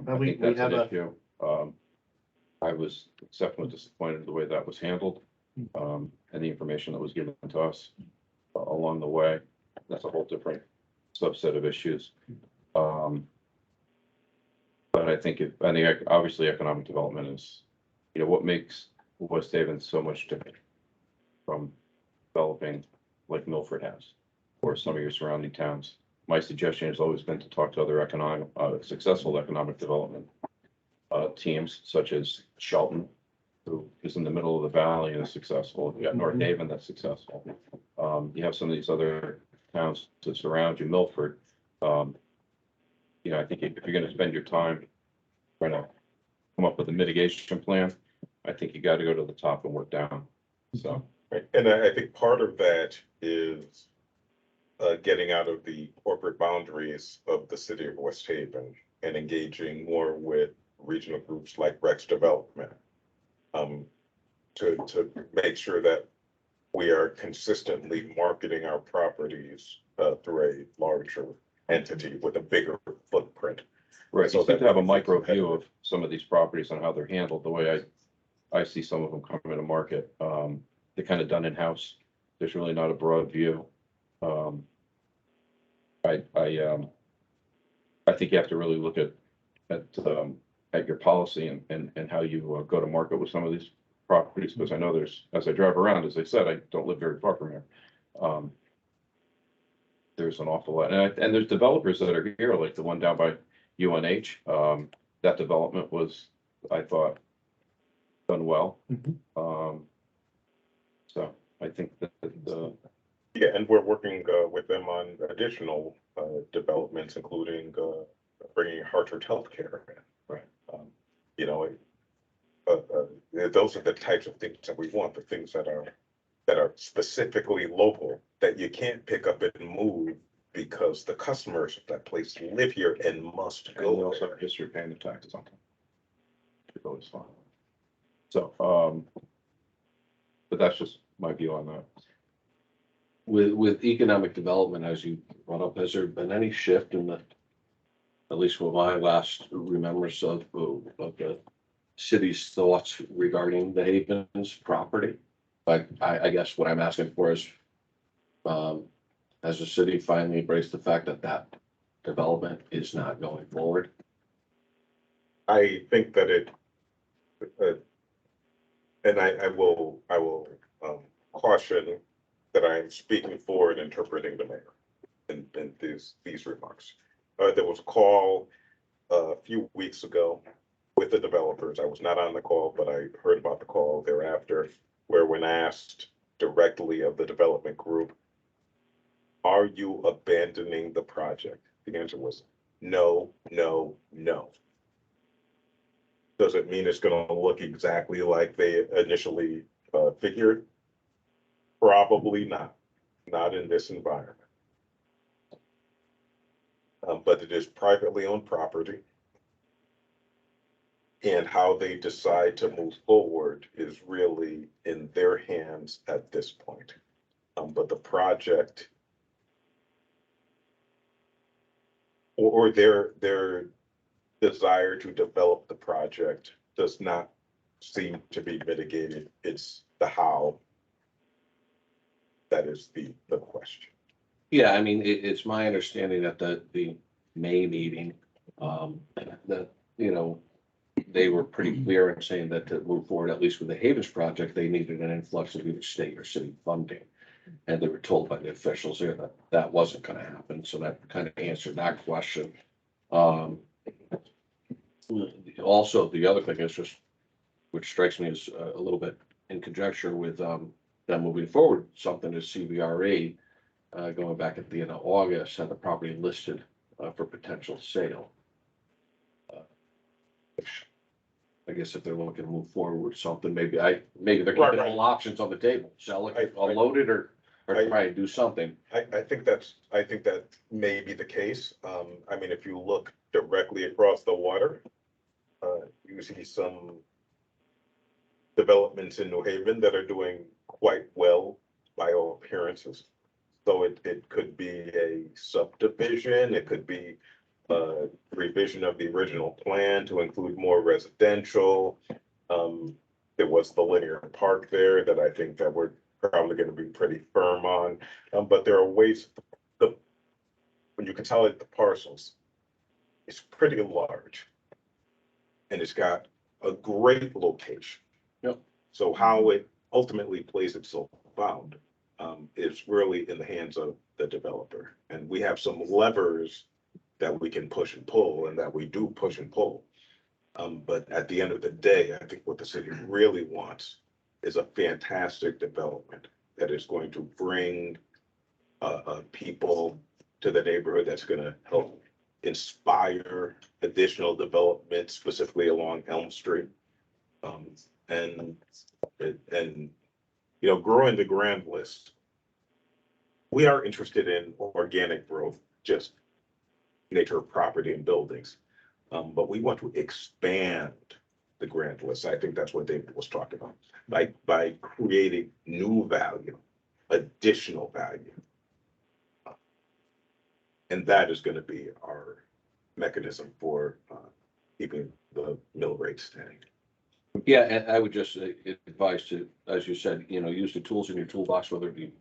I we think that's have an a, issue. I was exceptionally disappointed the way that was handled, and the information that was given to us along the way. That's a whole different subset of issues. But I think obviously economic development is, what makes West Haven so much different from developing like Milford has, or some of your surrounding towns. My suggestion has always been to talk to other successful economic development teams, such as Shelton, who is in the middle of the valley and is successful. You got North Haven that's successful. You have some of these other towns that surround you, Milford. I think if you're going to spend your time trying to come up with a mitigation plan, I think you got to go to the top and work down. So, Right. And I think part of that is getting out of the corporate boundaries of the city of West Haven and engaging more with regional groups like Rex Development, to make sure that we are consistently marketing our properties through a larger entity with a bigger footprint. right, So you seem that to have a we can micro compete. view of some of these properties and how they're handled. The way I see some of them coming to market, they're kind of done in-house. There's really not a broad view. I think you have to really look at your policy and how you go to market with some of these properties, because I know as I drive around, as I said, I don't live very far from here. There's an awful lot, and there's developers that are here, like the one down by UNH. That development was, I thought, done well. So I think that Yeah, and we're working with them on additional developments, including bringing Hartford Healthcare in. Right. Those are the types of things that we want, the things that are specifically local, that you can't pick up and move because the customers of that place live here and must and you go also there. have history of paying the taxes on them. It's always fun. So, but that's just my view on that. With economic development, as you brought up, has there been any shift in the, at least with my last remembrance of the city's thoughts regarding the Havens property? But I guess what I'm asking for is, has the city finally embraced the fact that development is not going forward? I think that and I will caution that I'm speaking for and interpreting the mayor in these remarks. There was a call a few weeks ago with the developers. I was not on the call, but I heard about the call thereafter, where when asked directly of the development group, are you abandoning the project? The answer was no, no, no. Does it mean it's going to look exactly like they initially figured? Probably not, not in this environment. But it is privately owned property. And how they decide to move forward is really in their hands at this point. But the project or their desire to develop the project does not seem to be mitigated. It's the how that is the question. Yeah, I mean, it's my understanding that the May meeting, that, they were pretty clear in saying that to move forward, at least with the Havens project, they needed an influx of either state or city funding. And they were told by the officials there that that wasn't gonna happen, so that kind of answered that question. Also, the other thing is just, which strikes me as a little bit in conjecture with, the then moving forward, something is CBRE, going back at the end of August, and the property listed, for potential sale. Which I guess if they're looking to move forward with something, maybe they're Right, keeping right. all options on the table, sell it, unload it, or try and do something. I think that may be the case. I mean, if you look directly across the water, you see some developments in New Haven that are doing quite well by all appearances. So it could be a subdivision, it could be a revision of the original plan to include more residential. There was the linear park there that I think that we're probably gonna be pretty firm on. But there are ways, when you consolidate the parcels, it's pretty large. And it's got a great location. Yep. So how it ultimately plays itself out, is really in the hands of the developer. And we have some levers that we can push and pull, and that we do push and pull. But at the end of the day, I think what the city really wants is a fantastic development that is going to bring people to the neighborhood, that's gonna help inspire additional development, specifically along Elm Street. And you know, growing the grand list, we are interested in organic growth, just nature of property and buildings. But we want to expand the grand list. I think that's what David was talking about, by creating new value, additional value. And that is gonna be our mechanism for keeping the mill rate steady. Yeah, and I would just advise to, as you said, use the tools in your toolbox, whether it be,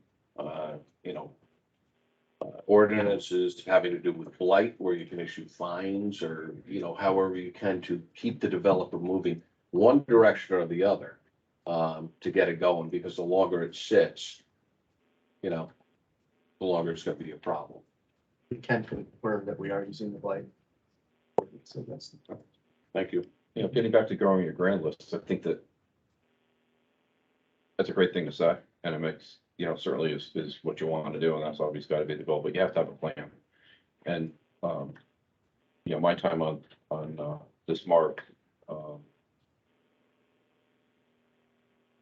ordinances having to do with blight, where you can issue fines, or, however you can to keep the developer moving one direction or the other, to get it going, because the longer it sits, the longer it's gonna be a problem. We can confirm that we are using the blight. So that's. Thank you. Getting back to growing your grand list, I think that's a great thing to say, and it makes, certainly is what you want to do, and that's obviously got to be the goal, but you have to have a plan. And, my time on this MARB,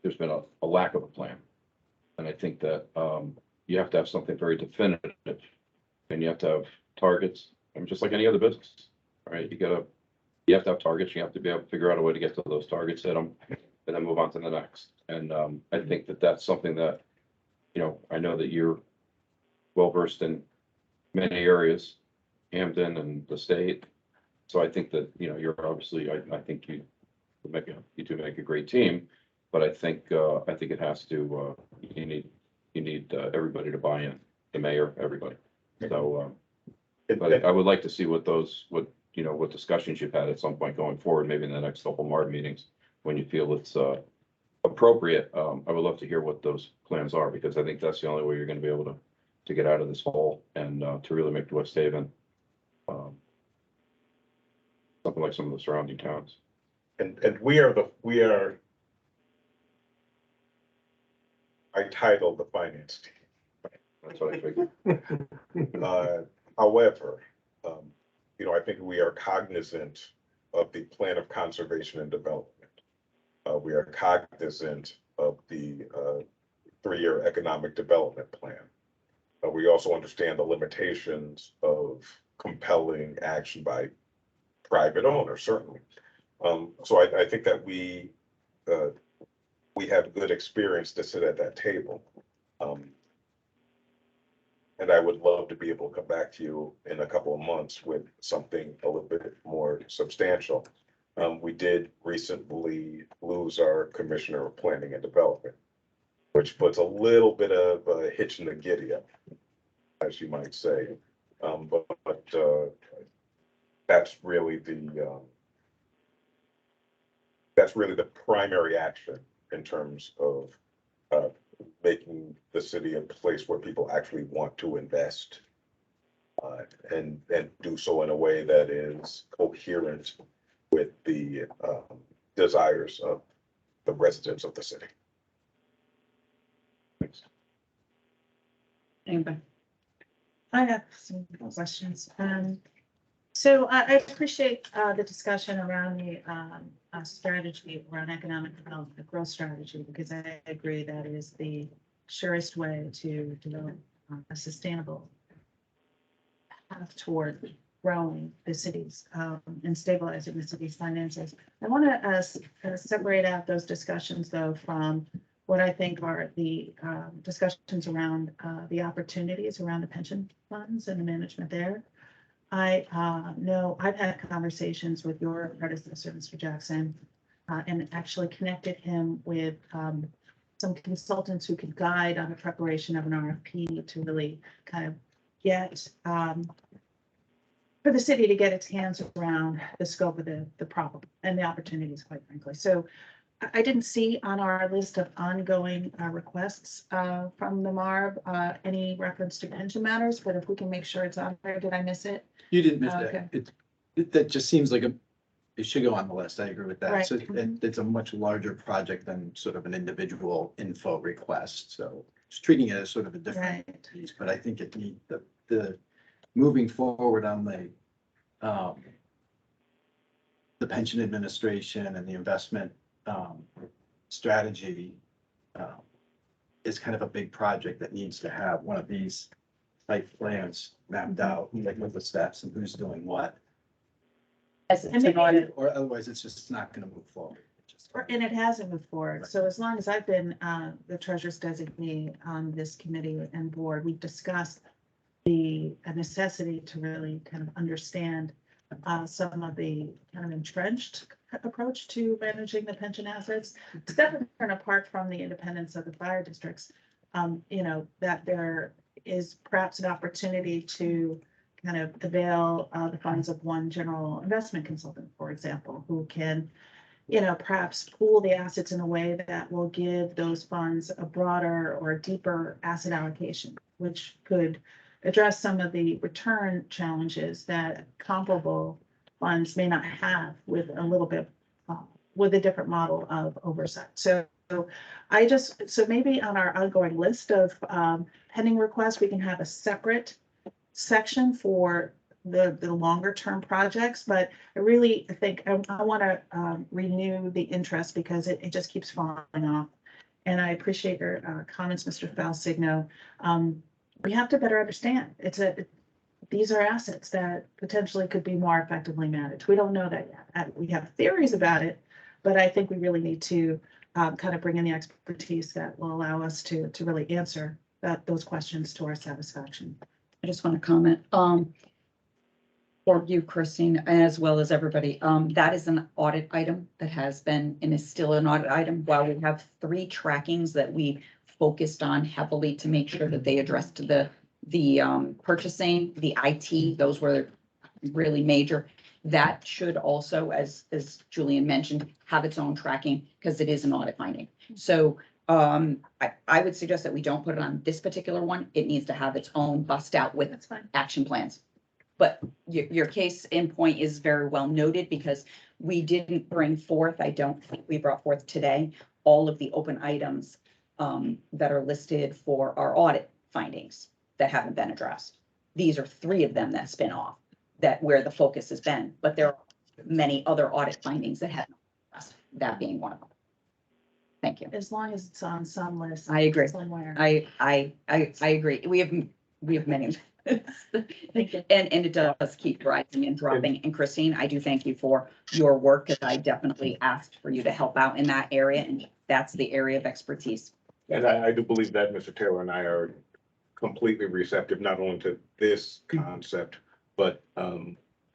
there's been a lack of a plan. And I think that, you have to have something very definitive, and you have to have targets, just like any other business, right? You have to have targets, you have to be able to figure out a way to get to those targets, hit them, and then move on to the next. And I think that that's something that, I know that you're well-versed in many areas, Hampton and the state. So I think that, you're obviously, I think you do make a great team, but I think it has to, you need everybody to buy in, the mayor, everybody. So, but I would like to see what discussions you've had at some point going forward, maybe in the next couple MARB meetings, when you feel it's appropriate. I would love to hear what those plans are, because I think that's the only way you're gonna be able to get out of this hole, and to really make West Haven something like some of the surrounding towns. And we are I titled the finance team. That's what I figured. However, I think we are cognizant of the plan of conservation and development. We are cognizant of the 3-year economic development plan. We also understand the limitations of compelling action by private owners, certainly. So I think that we have good experience to sit at that table. And I would love to be able to come back to you in a couple of months with something a little bit more substantial. We did recently lose our Commissioner of Planning and Development, which puts a little bit of a hitch in the giddy up, as you might say. But that's really the primary action in terms of making the city a place where people actually want to invest, and do so in a way that is coherent with the desires of the residents of the city. Anybody? I have some questions. So I appreciate the discussion around the strategy around economic development, the growth strategy, because I agree that is the surest way to develop a sustainable path toward growing the cities and stabilizing the city's finances. I want to separate out those discussions, though, from what I think are the discussions around the opportunities around the pension funds and the management there. I know I've had conversations with your predecessor, Mr. Jackson, and actually connected him with some consultants who could guide on the preparation of an RFP to really kind of get for the city to get its hands around the scope of the problem and the opportunities, quite frankly. So I didn't see on our list of ongoing requests from the MARB any reference to pension matters, but if we can make sure it's on there, did I miss it? You didn't miss Okay. that. That just seems like it should go on the list. I agree with that. Right. So it's a much larger project than sort of an individual info request. So just treating it as sort of a different Right. piece, but I think it needs the moving forward on the pension administration and the investment strategy is kind of a big project that needs to have one of these type plans mapped out, like with the steps and who's doing what. As And it's an maybe- audit, Or otherwise, it's just not gonna move forward. And it hasn't moved forward. So as long as I've been the treasurer's designee on this committee and board, we've discussed the necessity to really kind of understand some of the kind of entrenched approach to managing the pension assets. Separate and apart from the independence of the fire districts, you know, that there is perhaps an opportunity to kind of avail the funds of one general investment consultant, for example, who can, you know, perhaps pool the assets in a way that will give those funds a broader or deeper asset allocation, which could address some of the return challenges that comparable funds may not have with a little bit, with a different model of oversight. So so maybe on our ongoing list of pending requests, we can have a separate section for the longer term projects, but I really think I want to renew the interest because it just keeps falling off. And I appreciate your comments, Mr. Falsigno. We have to better understand. These are assets that potentially could be more effectively managed. We don't know that yet. We have theories about it, but I think we really need to kind of bring in the expertise that will allow us to really answer those questions to our satisfaction. I just want to comment, for you, Christine, as well as everybody, that is an audit item that has been and is still an audit item. While we have 3 trackings that we focused on heavily to make sure that they addressed the purchasing, the IT, those were really major. That should also, as Julian mentioned, have its own tracking because it is an audit finding. So I would suggest that we don't put it on this particular one. It needs to have its own bust out with That's fine. action plans. But your case in point is very well noted because we didn't bring forth, I don't think we brought forth today, all of the open items that are listed for our audit findings that haven't been addressed. These are 3 of them that spin off, that where the focus has been, but there are many other audit findings that haven't been addressed, that being one of them. Thank you. As long as it's on some list. I agree. Somewhere. I agree. We have many. Thank you. And it does keep rising and dropping. And Christine, I do thank you for your work because I definitely asked for you to help out in that area. And that's the area of expertise. And I do believe that Mr. Taylor and I are completely receptive, not only to this concept, but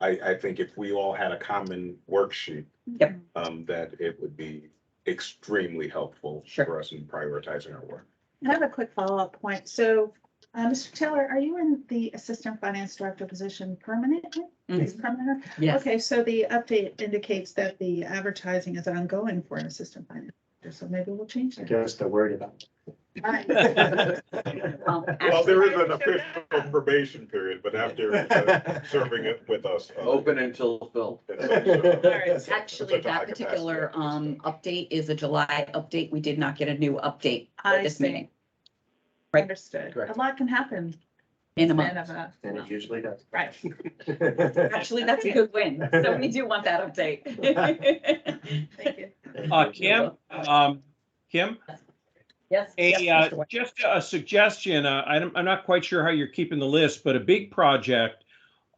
I think if we all had a common worksheet, Yep. that it would be extremely helpful Sure. for us in prioritizing our work. I have a quick follow-up point. So, Mr. Taylor, are you in the Assistant Finance Director position permanently? Is permanent? Yes. Okay, so the update indicates that the advertising is ongoing for an Assistant Finance Director, so maybe we'll change I that. guess they're worried about. Right. Well, there is an official probation period, but after serving it with us. Open until filled. Actually, that particular update is a July update. We did not get a new update for I this see. meeting. Right. Understood. Correct. A lot can happen. In a span month. of a- And it usually does. Right. Actually, that's a good win. So we do want that update. Thank you. Kim, Yes. yes, Mr. White. just a suggestion, I'm not quite sure how you're keeping the list, but a big project,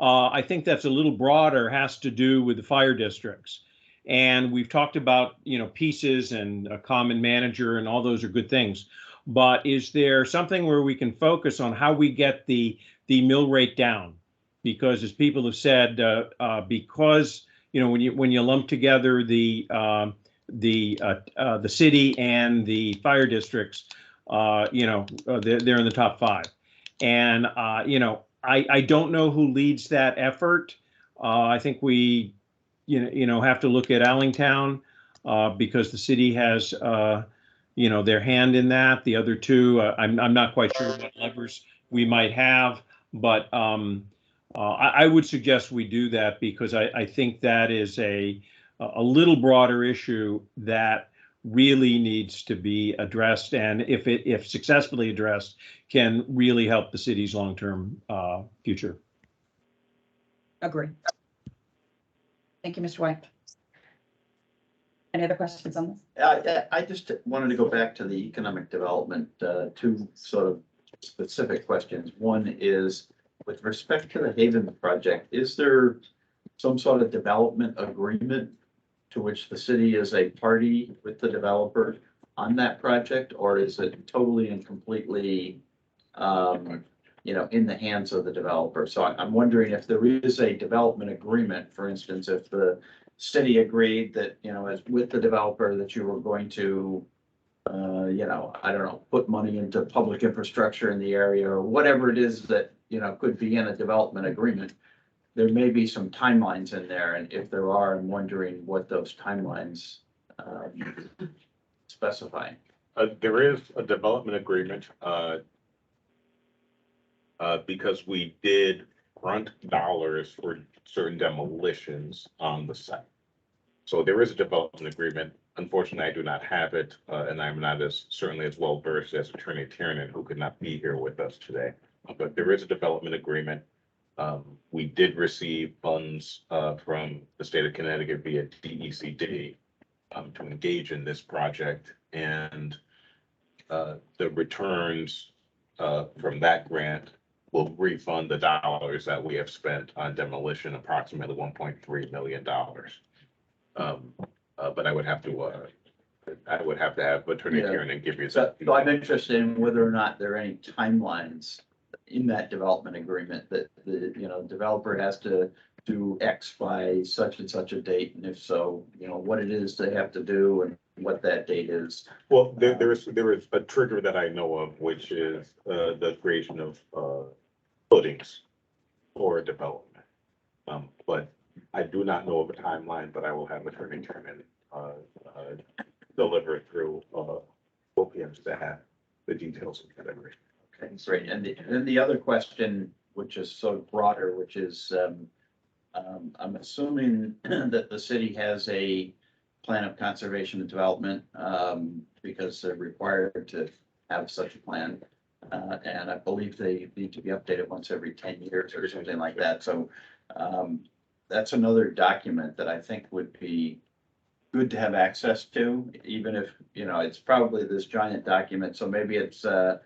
I think that's a little broader, has to do with the fire districts. And we've talked about, pieces and a common manager and all those are good things. But is there something where we can focus on how we get the mill rate down? Because as people have said, because, when you lump together the city and the fire districts, they're in the top 5. And, I don't know who leads that effort. I think we, have to look at Allentown, because the city has, their hand in that. The other two, I'm not quite sure what levers we might have, but I would suggest we do that because I think that is a little broader issue that really needs to be addressed, and if successfully addressed, can really help the city's long-term future. Agree. Thank you, Mr. White. Any other questions on this? I just wanted to go back to the economic development, 2 sort of specific questions. One is, with respect to the Haven project, is there some sort of development agreement to which the city is a party with the developer on that project, or is it totally and completely, in the hands of the developer? So I'm wondering if there is a development agreement, for instance, if the city agreed that, as with the developer, that you were going to, I don't know, put money into public infrastructure in the area or whatever it is that, could be in a development agreement. There may be some timelines in there, and if there are, I'm wondering what those timelines specify. There is a development agreement, because we did grant dollars for certain demolitions on the site. So there is a development agreement. Unfortunately, I do not have it, and I'm not certainly as well versed as Attorney Tiernan, who could not be here with us today. But there is a development agreement. We did receive funds from the state of Connecticut via DECD to engage in this project, and the returns from that grant will refund the dollars that we have spent on demolition, approximately $1.3 million. But I would have to have Attorney Yeah. Tiernan give you So that. I'm interested in whether or not there are any timelines in that development agreement that the, developer has to do X by such and such a date, and if so, what it is they have to do and what that date is. Well, there is a trigger that I know of, which is the creation of footings for development. But I do not know of a timeline, but I will have Attorney Tiernan deliver through OPM staff the details of that agreement. Okay, great. And then the other question, which is sort of broader, which is, I'm assuming that the city has a plan of conservation and development, because they're required to have such a plan. And I believe they need to be updated once every 10 years or something like that. So that's another document that I think would be good to have access to, even if, it's probably this giant document. So maybe it's, an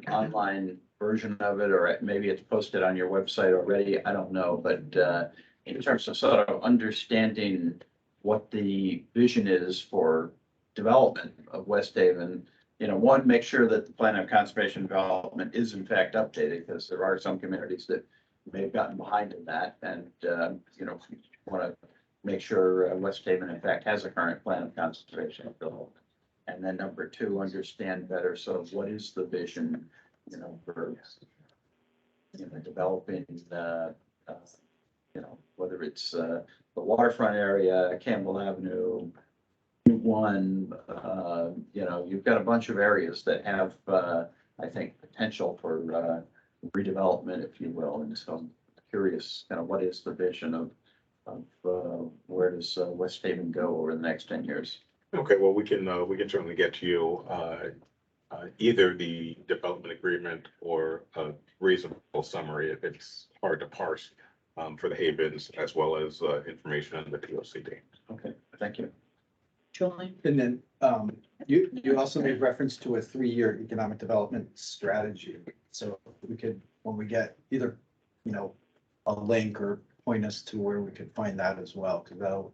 online version of it, or maybe it's posted on your website already. I don't know. But in terms of sort of understanding what the vision is for development of West Haven, one, make sure that the plan of conservation and development is in fact updated, because there are some communities that may have gotten behind in that, and want to make sure West Haven in fact has a current plan of conservation and development. And then number 2, understand better. So what is the vision, for developing whether it's the waterfront area, Campbell Avenue, Route 1, you've got a bunch of areas that have, I think, potential for redevelopment, if you will. And so I'm curious, what is the vision of where does West Haven go over the next 10 years? Okay, well, we can certainly get to you either the development agreement or a reasonable summary if it's hard to parse for the havens as well as information on the POCD. Okay, thank you. Julie? And then, you also made reference to a 3-year economic development strategy. So we could, when we get either, a link or point us to where we could find that as well, because that'll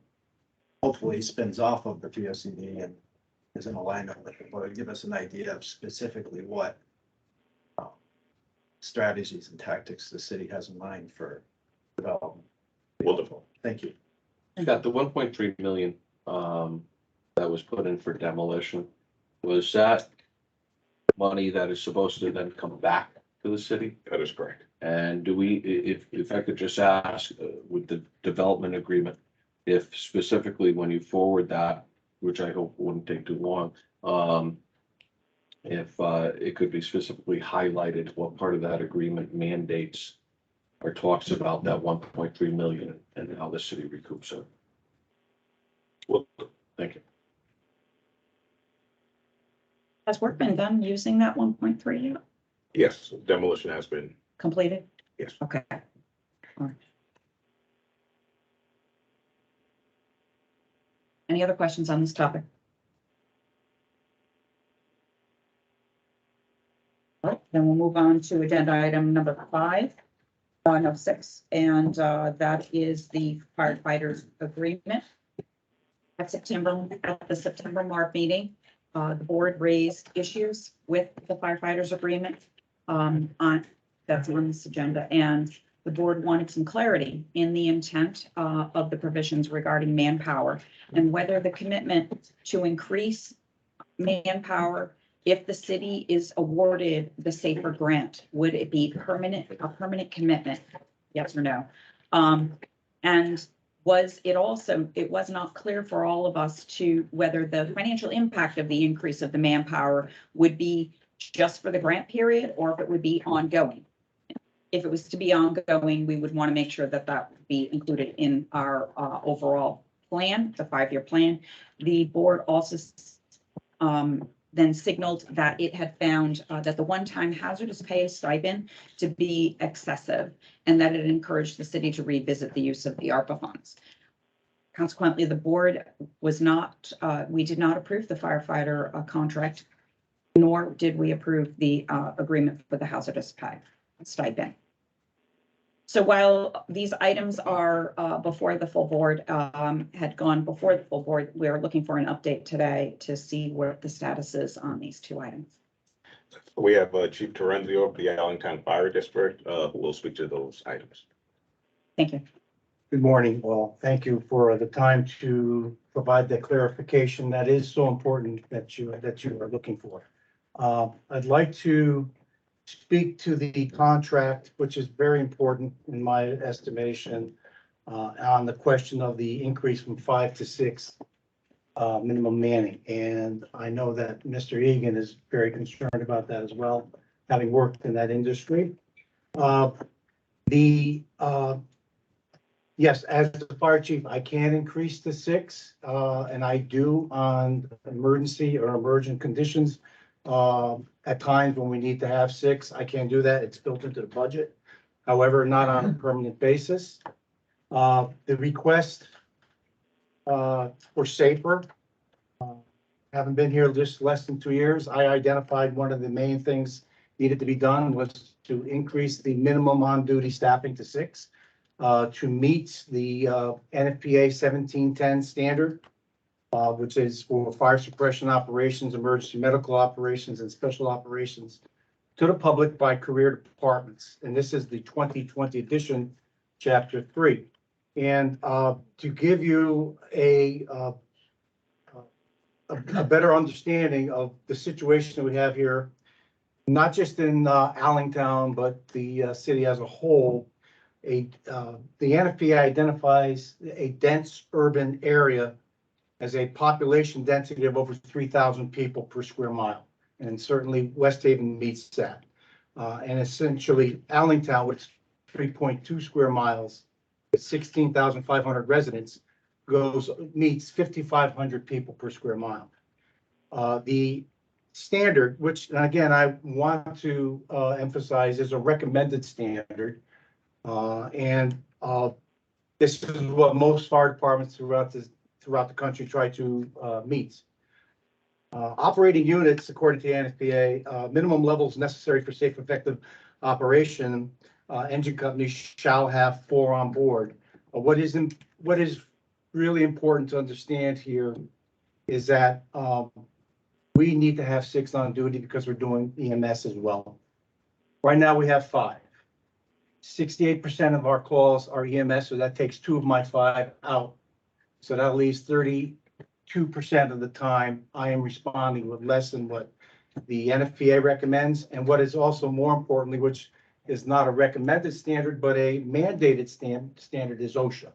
hopefully spins off of the POCD and is in alignment with it, but give us an idea of specifically what strategies and tactics the city has in mind for development. Wonderful. Thank you. Got the 1.3 million that was put in for demolition. Was that money that is supposed to then come back to the city? That is correct. And do we, if I could just ask, with the development agreement, if specifically when you forward that, which I hope wouldn't take too long, if it could be specifically highlighted what part of that agreement mandates or talks about that 1.3 million and how the city recoups it. Well, Thank you. Has work been done using that 1.3 yet? yes, demolition has been, Completed? Yes. Okay. All right. Any other questions on this topic? All right, then we'll move on to agenda item number 6, and that is the Firefighters Agreement. At the September MARB meeting, the board raised issues with the Firefighters Agreement that's on this agenda, and the board wanted some clarity in the intent of the provisions regarding manpower and whether the commitment to increase manpower, if the city is awarded the SAFER grant, would it be a permanent commitment? Yes or no? And it was not clear for all of us to whether the financial impact of the increase of the manpower would be just for the grant period or if it would be ongoing. If it was to be ongoing, we would want to make sure that that would be included in our overall plan, the 5-year plan. The board also then signaled that it had found that the one-time hazardous pay stipend to be excessive and that it encouraged the city to revisit the use of the ARPA funds. Consequently, the board we did not approve the firefighter contract, nor did we approve the agreement for the hazardous pay stipend. So while these items are before the full board, had gone before the full board, we're looking for an update today to see what the status is on these 2 items. we have Chief Terenzio of the Allentown Fire District who will speak to those items. Thank you. Good morning. Well, thank you for the time to provide the clarification that is so important that you are looking for. I'd like to speak to the contract, which is very important in my estimation, on the question of the increase from 5 to 6 minimum manning. And I know that Mr. Egan is very concerned about that as well, having worked in that industry. Yes, as the fire chief, I can increase to 6, and I do on emergency or emergent conditions. At times when we need to have 6, I can do that. It's built into the budget. However, not on a permanent basis. The request for SAFER, haven't been here just less than 2 years. I identified one of the main things needed to be done was to increase the minimum on-duty staffing to 6 to meet the NFPA 1710 standard. Which is for fire suppression operations, emergency medical operations, and special operations to the public by career departments. And this is the 2020 edition, Chapter 3. And to give you a better understanding of the situation that we have here, not just in Allentown, but the city as a whole, the NFPA identifies a dense urban area as a population density of over 3,000 people per square mile. And certainly West Haven meets that. And essentially Allentown, with 3.2 square miles, with 16,500 residents, meets 5,500 people per square mile. The standard, which again, I want to emphasize is a recommended standard. This is what most fire departments throughout the country try to meet. Operating units, according to the NFPA, minimum levels necessary for safe, effective operation, engine companies shall have 4 on board. What is really important to understand here is that we need to have 6 on duty because we're doing EMS as well. Right now we have 5. 68% of our calls are EMS, so that takes 2 of my 5 out. So that leaves 32% of the time I am responding with less than what the NFPA recommends. And what is also more importantly, which is not a recommended standard, but a mandated standard is OSHA.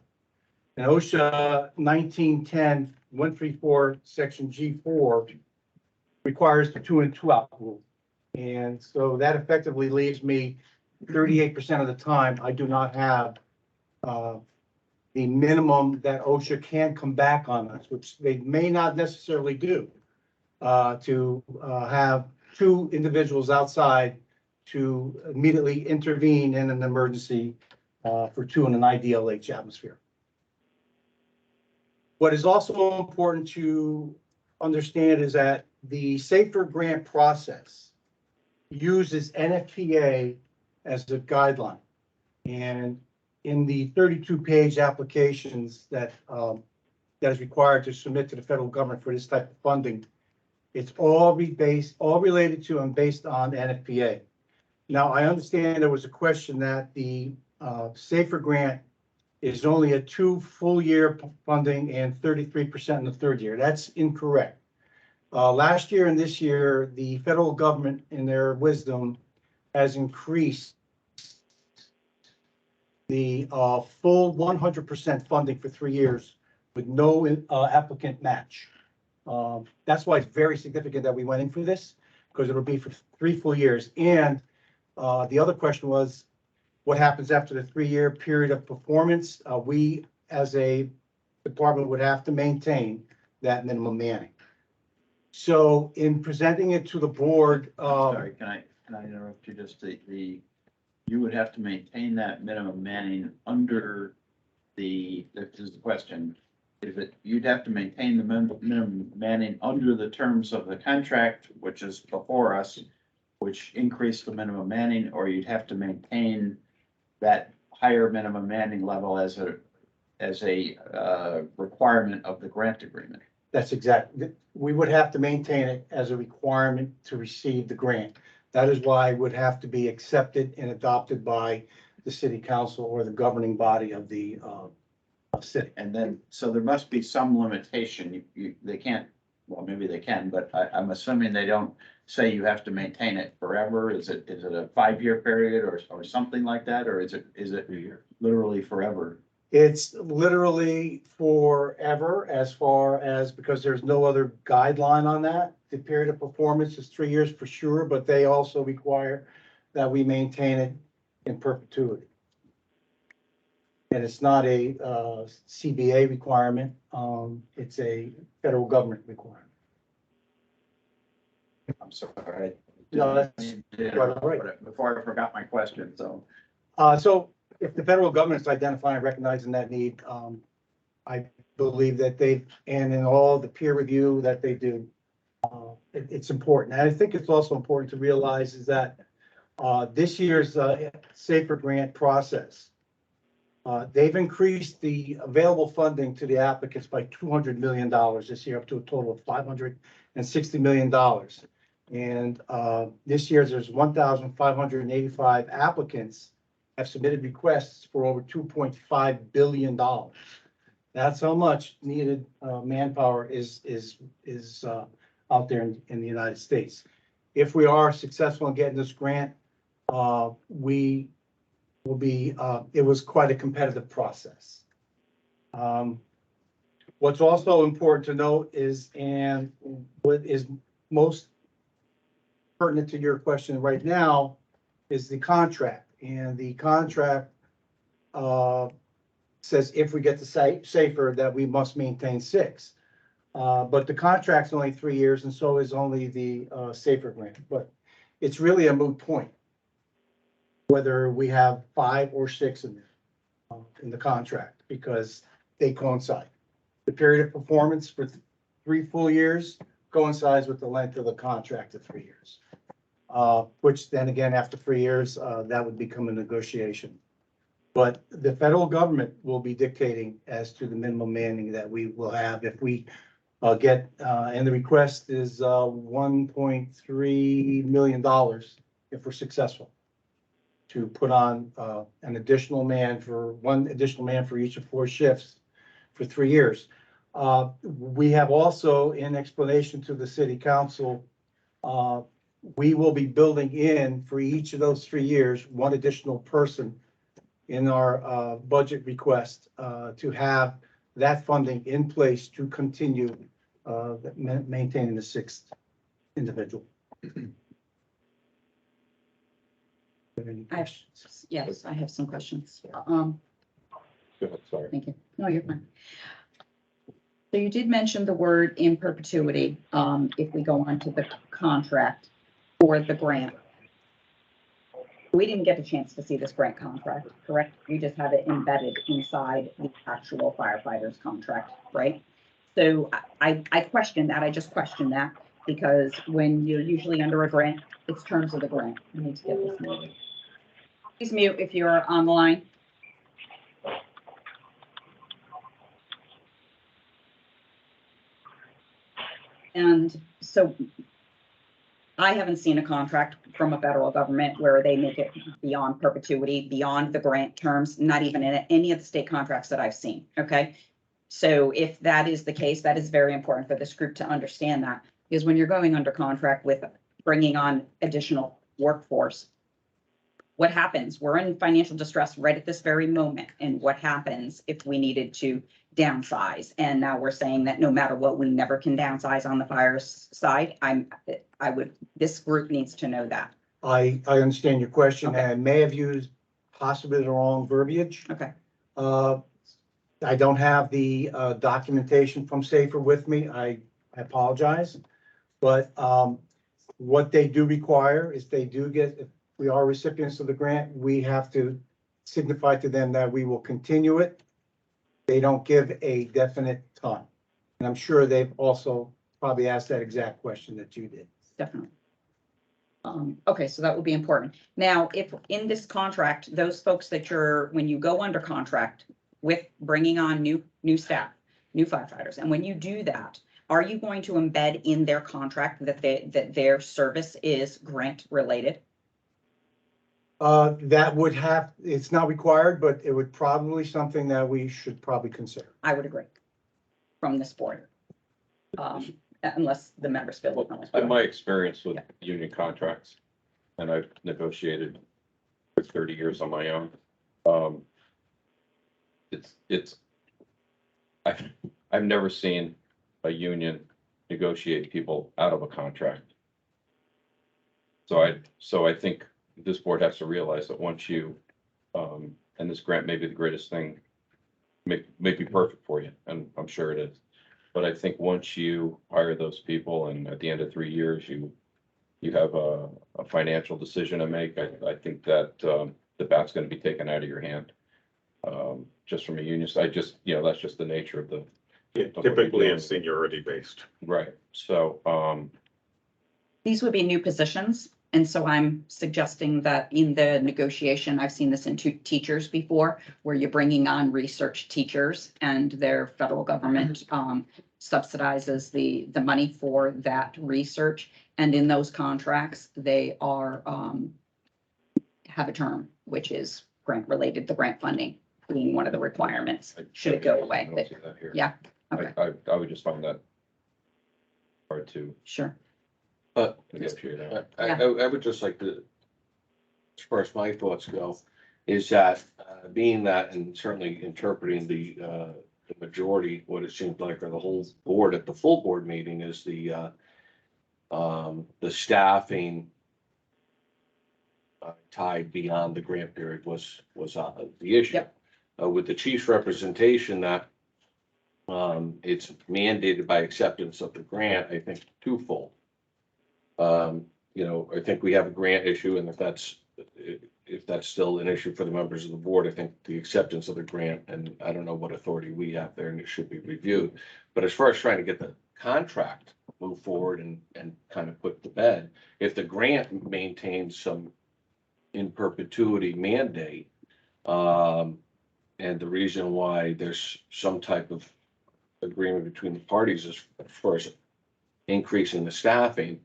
And OSHA 1910-134 section G4 requires the 2 and 2 out rule. And so that effectively leaves me 38% of the time, I do not have the minimum that OSHA can come back on us, which they may not necessarily do, to have 2 individuals outside to immediately intervene in an emergency for 2 in an IDLH atmosphere. What is also important to understand is that the SAFER grant process uses NFPA as a guideline. And in the 32-page applications that is required to submit to the federal government for this type of funding, it's all related to and based on NFPA. Now, I understand there was a question that the SAFER grant is only a 2 full-year funding and 33% in the 3rd year. That's incorrect. Last year and this year, the federal government, in their wisdom, has increased the full 100% funding for 3 years with no applicant match. That's why it's very significant that we went in for this, because it'll be for 3 full years. And the other question was, what happens after the 3-year period of performance? We, as a department, would have to maintain that minimum manning. So in presenting it to the board, Sorry, can I interrupt you just you would have to maintain that minimum manning under this is the question. You'd have to maintain the minimum manning under the terms of the contract, which is before us, which increased the minimum manning, or you'd have to maintain that higher minimum manning level as a requirement of the grant agreement. that's exactly, we would have to maintain it as a requirement to receive the grant. That is why it would have to be accepted and adopted by the city council or the governing body of the city. And then, so there must be some limitation. They can't, well, maybe they can, but I'm assuming they don't say you have to maintain it forever. Is it a 5-year period or something like that? Or is it literally forever? It's literally forever as far as, because there's no other guideline on that. The period of performance is 3 years for sure, but they also require that we maintain it in perpetuity. And it's not a CBA requirement. It's a federal government requirement. I'm sorry. No, that's right. Before I forgot my question, so. So if the federal government is identifying and recognizing that need, I believe that and in all the peer review that they do, it's important. And I think it's also important to realize is that this year's SAFER grant process, they've increased the available funding to the applicants by $200 million this year, up to a total of $560 million. And this year there's 1,585 applicants have submitted requests for over $2.5 billion. That's how much needed manpower is out there in the United States. If we are successful in getting this grant, we will be, it was quite a competitive process. What's also important to note is, and what is most pertinent to your question right now, is the contract. And the contract says if we get the SAFER that we must maintain 6. But the contract's only 3 years and so is only the Safer grant, but it's really a moot point. Whether we have 5 or 6 in the contract, because they coincide. The period of performance for 3 full years coincides with the length of the contract of 3 years. Which then again, after 3 years, that would become a negotiation. But the federal government will be dictating as to the minimum manning that we will have if we get, and the request is $1.3 million if we're successful, to put on one additional man for each of 4 shifts for 3 years. We have also, in explanation to the city council, we will be building in for each of those 3 years, 1 additional person in our budget request to have that funding in place to continue maintaining the 6th individual. Yes, I have some questions. Go ahead, sorry. Thank you. No, you're fine. So you did mention the word in perpetuity, if we go on to the contract for the grant. We didn't get a chance to see this grant contract, correct? We just have it embedded inside the actual firefighters contract, right? So I question that, I just question that, because when you're usually under a grant, it's terms of the grant. I need to get this muted. Please mute if you're on the line. And so I haven't seen a contract from a federal government where they make it beyond perpetuity, beyond the grant terms, not even in any of the state contracts that I've seen, okay? So if that is the case, that is very important for this group to understand that, because when you're going under contract with bringing on additional workforce, what happens? We're in financial distress right at this very moment. And what happens if we needed to downsize? And now we're saying that no matter what, we never can downsize on the fire side. This group needs to know that. I understand your question, Okay. and I may have used possibly the wrong verbiage. Okay. I don't have the documentation from Safer with me. I apologize. But what they do require is if we are recipients of the grant, we have to signify to them that we will continue it. They don't give a definite time. And I'm sure they've also probably asked that exact question that you did. Definitely. Okay, so that would be important. Now, if in this contract, those folks that when you go under contract with bringing on new staff, new firefighters, and when you do that, are you going to embed in their contract that their service is grant related? That would it's not required, but it would probably something that we should probably consider. I would agree from this board. Unless the members feel differently. In my experience with union contracts, and I've negotiated for 30 years on my own, I've never seen a union negotiate people out of a contract. So I think this board has to realize that once you, and this grant may be the greatest thing, may be perfect for you, and I'm sure it is. But I think once you hire those people and at the end of 3 years, you have a financial decision to make, I think that the bat's going to be taken out of your hand. Just from a union side, that's just the nature of Typically it's seniority based. Right. So, These would be new positions. And so I'm suggesting that in the negotiation, I've seen this in teachers before, where you're bringing on research teachers and their federal government subsidizes the money for that research. And in those contracts, they are have a term, which is grant related, the grant funding being one of the requirements. Should it go away? I don't see that here. Yeah. Okay. I would just find that hard to Sure. negotiate out. I would just like to, as far as my thoughts go, is that being that, and certainly interpreting the majority, what it seems like, or the whole board at the full board meeting, is the staffing tied beyond the grant period was the issue. Yep. With the chief's representation that It's mandated by acceptance of the grant, I think twofold. I think we have a grant issue, and if that's still an issue for the members of the board, I think the acceptance of the grant, and I don't know what authority we have there, and it should be reviewed. But as far as trying to get the contract move forward and kind of put to bed, if the grant maintains some in perpetuity mandate, and the reason why there's some type of agreement between the parties is, of course, increasing the staffing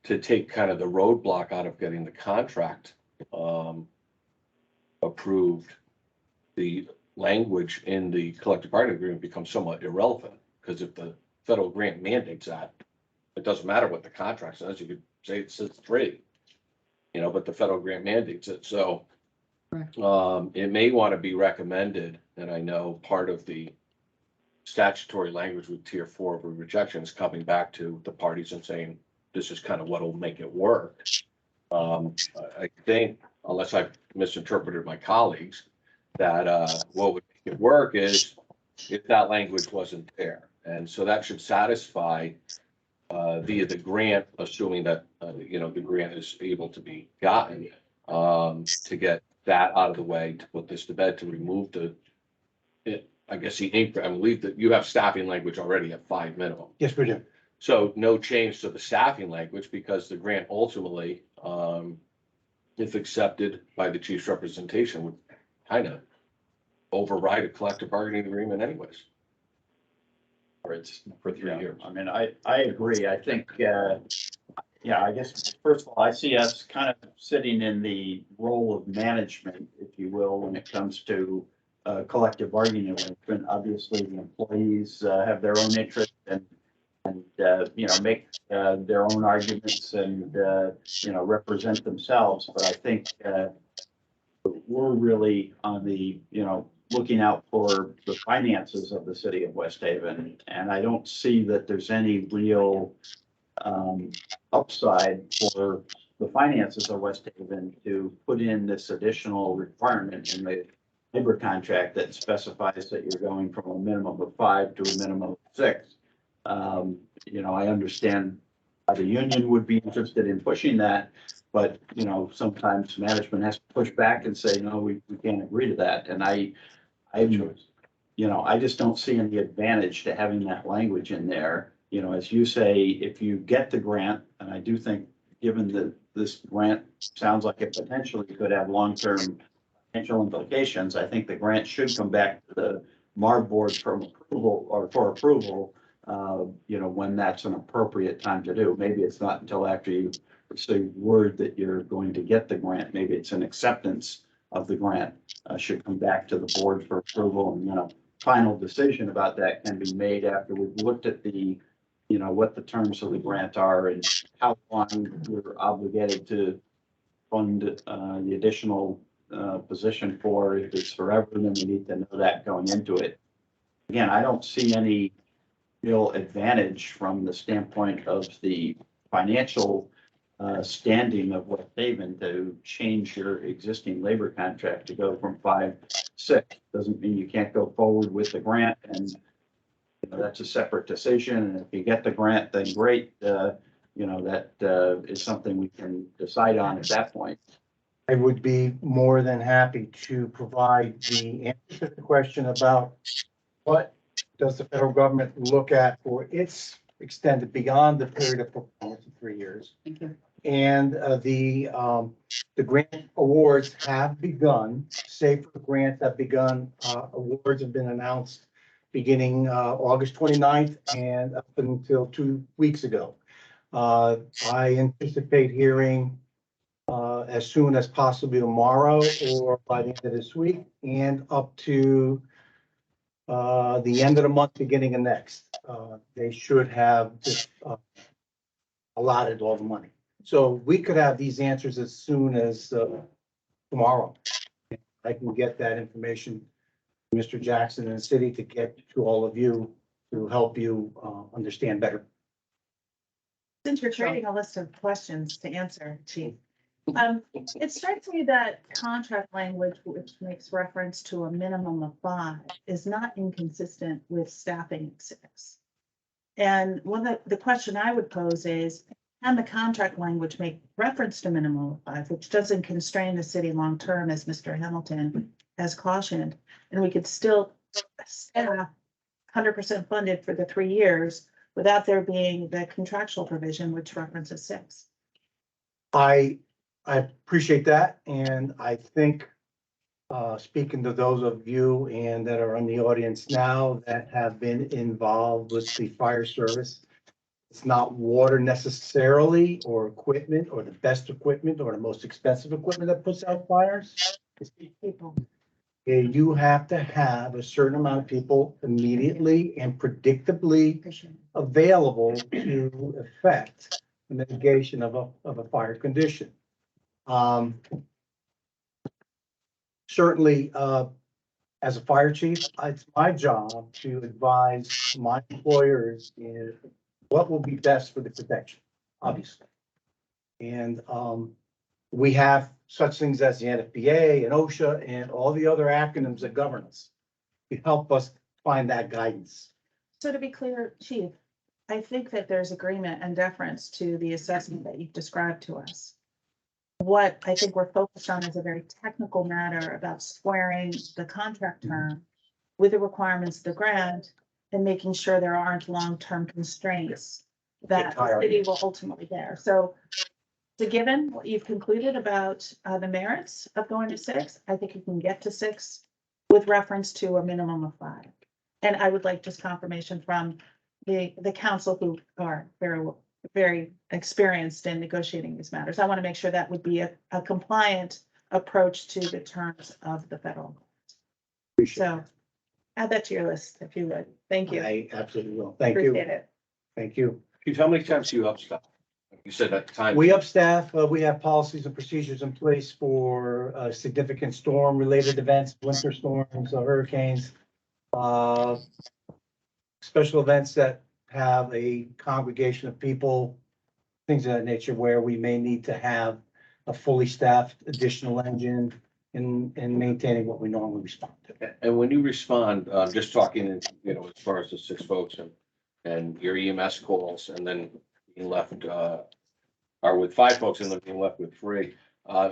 to take kind of the roadblock out of getting the contract approved. The language in the collective bargaining agreement becomes somewhat irrelevant, because if the federal grant mandates that, it doesn't matter what the contract says. You could say it says 3, but the federal grant mandates it. So it may want to be recommended, and I know part of the statutory language with tier 4 of rejection is coming back to the parties and saying, this is kind of what will make it work. I think, unless I've misinterpreted my colleagues, that what would make it work is if that language wasn't there. And so that should satisfy via the grant, assuming that, the grant is able to be gotten, to get that out of the way, to put this to bed, to remove I believe that you have staffing language already at 5 minimum. Yes, we do. So no change to the staffing language, because the grant ultimately, if accepted by the chief's representation, would kind of override a collective bargaining agreement anyways. Or it's For 3 years. I mean, I agree. I think, I guess, first of all, I see us kind of sitting in the role of management, if you will, when it comes to collective bargaining arrangement. Obviously, the employees have their own interest and make their own arguments and, represent themselves. But I think we're really on the, looking out for the finances of the city of West Haven. And I don't see that there's any real upside for the finances of West Haven to put in this additional requirement in the labor contract that specifies that you're going from a minimum of 5 to a minimum of 6. I understand why the union would be interested in pushing that, but, sometimes management has to push back and say, no, we can't agree to that. And I just don't see any advantage to having that language in there. As you say, if you get the grant, and I do think, given that this grant sounds like it potentially could have long-term financial implications, I think the grant should come back to the MARB board for approval, when that's an appropriate time to do. Maybe it's not until after you receive word that you're going to get the grant. Maybe it's an acceptance of the grant, should come back to the board for approval, and, final decision about that can be made after we've looked at the, what the terms of the grant are and how long we're obligated to fund the additional position for. If it's forever, then we need to know that going into it. Again, I don't see any real advantage from the standpoint of the financial standing of West Haven to change your existing labor contract to go from 5 to 6. Doesn't mean you can't go forward with the grant, and that's a separate decision. And if you get the grant, then great. That is something we can decide on at that point. I would be more than happy to provide the answer to the question about what does the federal government look at for its extended beyond the period of performance of 3 years. Thank you. And the grant awards have begun. Safer grants have begun. Awards have been announced beginning August 29th and up until 2 weeks ago. I anticipate hearing as soon as possibly tomorrow or by the end of this week, and up to the end of the month, beginning of next. They should have just allotted all the money. So we could have these answers as soon as tomorrow. I can get that information to Mr. Jackson and the city to get to all of you to help you understand better. Since you're creating a list of questions to answer, Chief, It strikes me that contract language, which makes reference to a minimum of 5, is not inconsistent with staffing at 6. And one of the question I would pose is, can the contract language make reference to minimum of 5, which doesn't constrain the city long-term, as Mr. Hamilton has cautioned, and we could still staff 100% funded for the 3 years without there being the contractual provision which references 6. I appreciate that, and I think, speaking to those of you and that are in the audience now that have been involved with the fire service, it's not water necessarily, or equipment, or the best equipment, or the most expensive equipment that puts out fires. It's people. You have to have a certain amount of people immediately and predictably available to effect the mitigation of a fire condition. Certainly, as a fire chief, it's my job to advise my employers in what will be best for the protection, obviously. And we have such things as the NFPA and OSHA and all the other acronyms that govern us to help us find that guidance. So to be clear, Chief, I think that there's agreement and deference to the assessment that you've described to us. What I think we're focused on is a very technical matter about squaring the contract term with the requirements of the grant and making sure there aren't long-term constraints that the city will ultimately bear. So it's a given what you've concluded about the merits of going to 6. I think you can get to 6 with reference to a minimum of 5. And I would like just confirmation from the council who are very experienced in negotiating these matters. I want to make sure that would be a compliant approach to the terms of the federal. So add that to your list if you would. Thank you. I absolutely will. Thank you. Appreciate it. Thank you. Chief, how many times do you upstaff? You said at the time. We upstaff, we have policies and procedures in place for significant storm-related events, winter storms, hurricanes, special events that have a congregation of people, things of that nature, where we may need to have a fully staffed additional engine in maintaining what we normally respond to. And when you respond, just talking, you know, as far as the 6 folks and your EMS calls, and then being left, or with 5 folks and then being left with 3,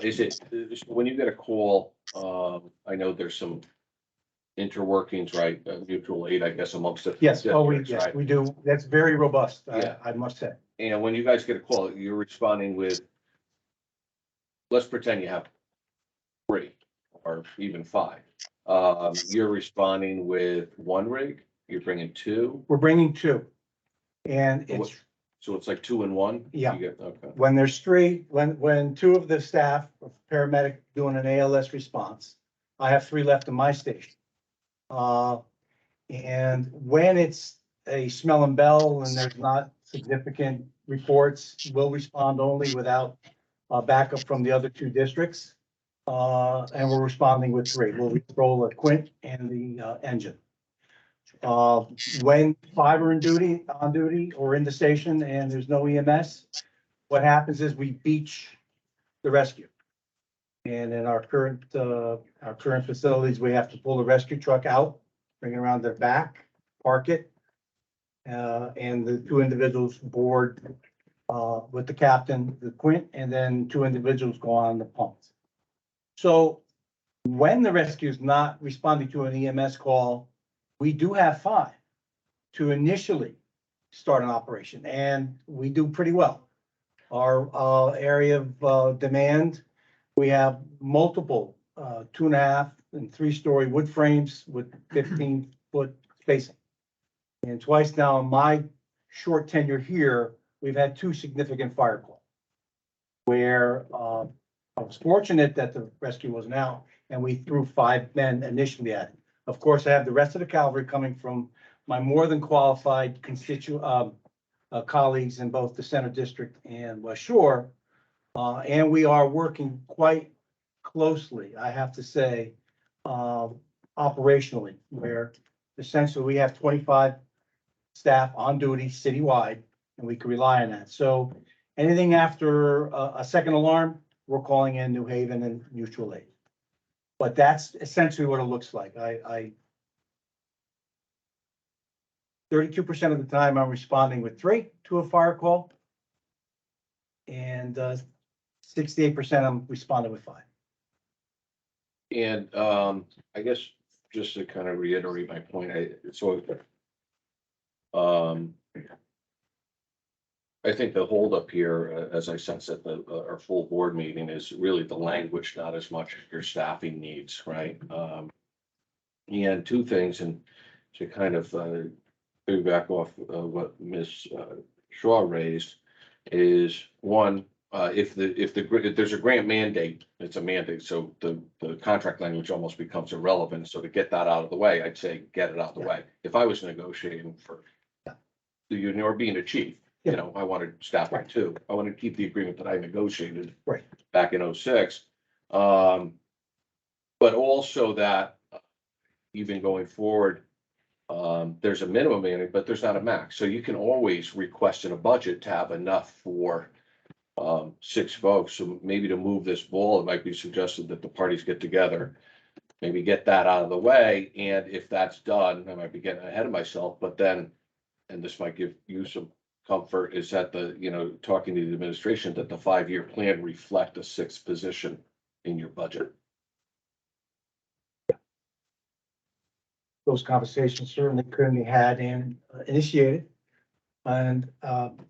is it, when you get a call, I know there's some interworkings, right? Mutual aid, I guess, amongst the. Yes, districts, yes, right? we do. That's very robust, Yeah. I must say. And when you guys get a call, you're responding with, let's pretend you have 3 or even 5. You're responding with 1 rig, you're bringing 2. We're bringing 2. And it's, So it's like 2 and 1? Yeah. You get, okay. when there's 3, when 2 of the staff, paramedic doing an ALS response, I have 3 left in my station. And when it's a smell and bell and there's not significant reports, we'll respond only without backup from the other 2 districts. And we're responding with 3. We'll roll a quint and the engine. When 5 are on duty or in the station and there's no EMS, what happens is we beach the rescue. And in our current facilities, we have to pull the rescue truck out, bring it around their back, park it. And the 2 individuals board with the captain, the quint, and then 2 individuals go on the pumps. So when the rescue is not responding to an EMS call, we do have 5 to initially start an operation, and we do pretty well. Our area of demand, we have multiple 2.5 and 3-story wood frames with 15-foot spacing. And twice now in my short tenure here, we've had 2 significant fire calls where I was fortunate that the rescue wasn't out and we threw 5 men initially at it. Of course, I have the rest of the cavalry coming from my more than qualified colleagues in both the Center District and West Shore. And we are working quite closely, I have to say, operationally, where essentially we have 25 staff on duty citywide, and we can rely on that. So anything after a second alarm, we're calling in New Haven and mutual aid. But that's essentially what it looks like. 32% of the time I'm responding with 3 to a fire call. And 68% I'm responding with 5. And I guess just to kind of reiterate my point, I think the holdup here, as I sense at our full board meeting, is really the language, not as much your staffing needs, right? And two things, and to kind of piggyback off what Ms. Shaw raised, is one, if there's a grant mandate, it's a mandate, so the contract language almost becomes irrelevant. So to get that out of the way, I'd say get it out of the way. If I was negotiating for the union or being a chief, you know, I wanted staffing too. I want to keep the agreement that I negotiated back in '06. But also that even going forward, there's a minimum mandate, but there's not a max. So you can always request in a budget to have enough for 6 folks. So maybe to move this ball, it might be suggested that the parties get together, maybe get that out of the way. And if that's done, I might be getting ahead of myself, but then, and this might give you some comfort, is that talking to the administration, that the 5-year plan reflect a 6th position in your budget. Those conversations certainly couldn't be had and initiated. And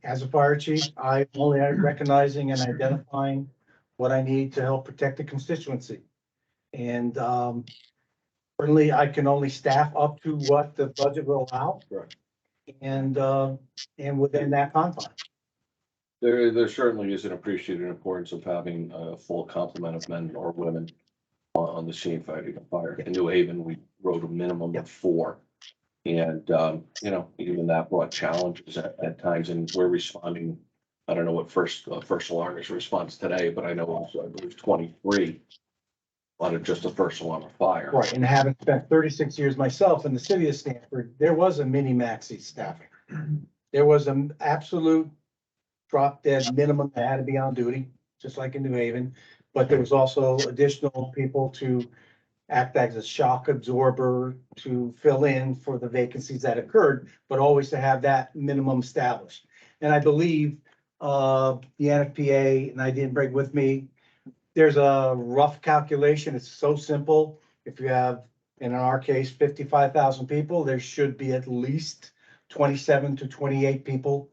as a fire chief, I'm only recognizing and identifying what I need to help protect the constituency. And certainly I can only staff up to what the budget will allow. Correct. And within that confine. There certainly is an appreciated importance of having a full complement of men or women on the scene fighting a fire. In New Haven, we wrote a minimum of 4. And, even that brought challenges at times, and we're responding. I don't know what first alarmist response today, but I know I believe 23 on just a first alarm of fire. Right, and having spent 36 years myself in the city of Stanford, there was a mini maxi staffing. There was an absolute drop dead minimum that had to be on duty, just like in New Haven. But there was also additional people to act as a shock absorber to fill in for the vacancies that occurred, but always to have that minimum established. And I believe the NFPA, and I didn't bring with me, there's a rough calculation. It's so simple. If you have, in our case, 55,000 people, there should be at least 27 to 28 people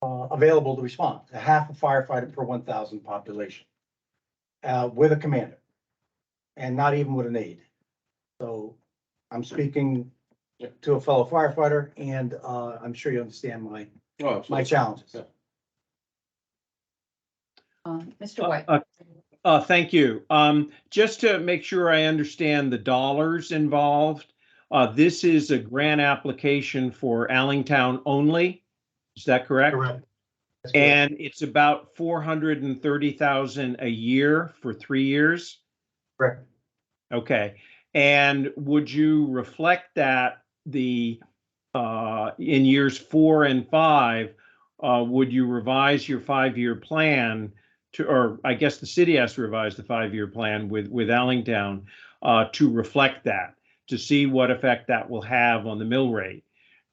available to respond. A half a firefighter per 1,000 population with a commander, and not even with an aide. So I'm speaking to a fellow firefighter, and I'm sure you understand my challenges. Mr. White. Thank you. Just to make sure I understand the dollars involved, this is a grant application for Allentown only. Is that correct? Correct. And it's about 430,000 a year for 3 years? Correct. Okay. And would you reflect that in years 4 and 5, would you revise your 5-year plan to, or I guess the city has to revise the 5-year plan with Allentown to reflect that, to see what effect that will have on the mill rate?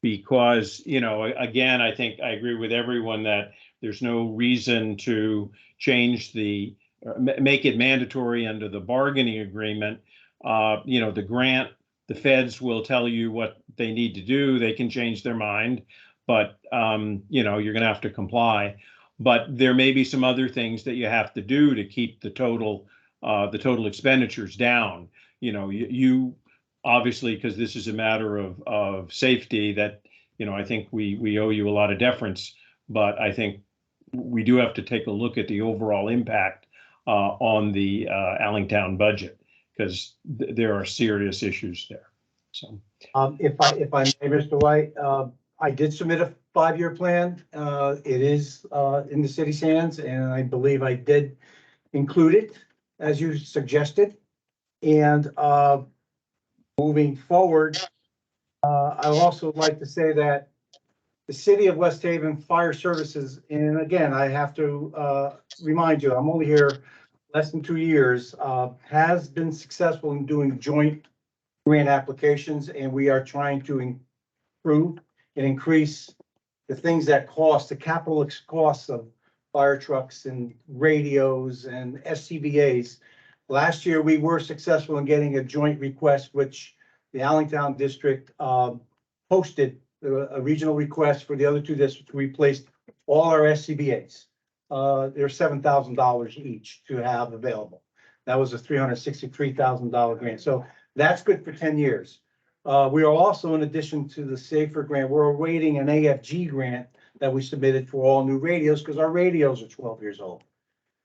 Because, again, I think I agree with everyone that there's no reason to change make it mandatory under the bargaining agreement. The grant, the feds will tell you what they need to do. They can change their mind, but, you're going to have to comply. But there may be some other things that you have to do to keep the total expenditures down. You obviously, because this is a matter of safety, that, I think we owe you a lot of deference, but I think we do have to take a look at the overall impact on the Allentown budget, because there are serious issues there. So, if I may, Mr. White, I did submit a 5-year plan. It is in the city's hands, and I believe I did include it as you suggested. And moving forward, I would also like to say that the city of West Haven Fire Services, and again, I have to remind you, I'm only here less than 2 years, has been successful in doing joint grant applications, and we are trying to improve and increase the things that cost, the capital costs of fire trucks and radios and SCBA's. Last year, we were successful in getting a joint request, which the Allentown district posted a regional request for the other two districts to replace all our SCBA's. They're $7,000 each to have available. That was a $363,000 grant. So that's good for 10 years. We are also, in addition to the SAFER grant, we're awaiting an AFG grant that we submitted for all new radios because our radios are 12 years old.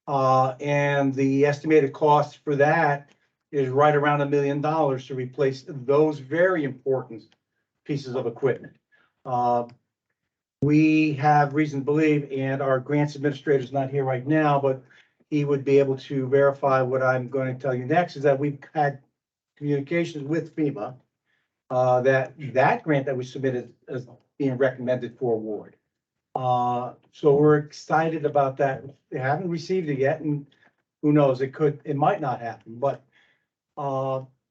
And the estimated cost for that is right around $1 million to replace those very important pieces of equipment. We have reason to believe, and our grants administrator is not here right now, but he would be able to verify what I'm going to tell you next, is that we've had communications with FEMA, that grant that we submitted is being recommended for award. So we're excited about that. They haven't received it yet, and who knows, it might not happen, but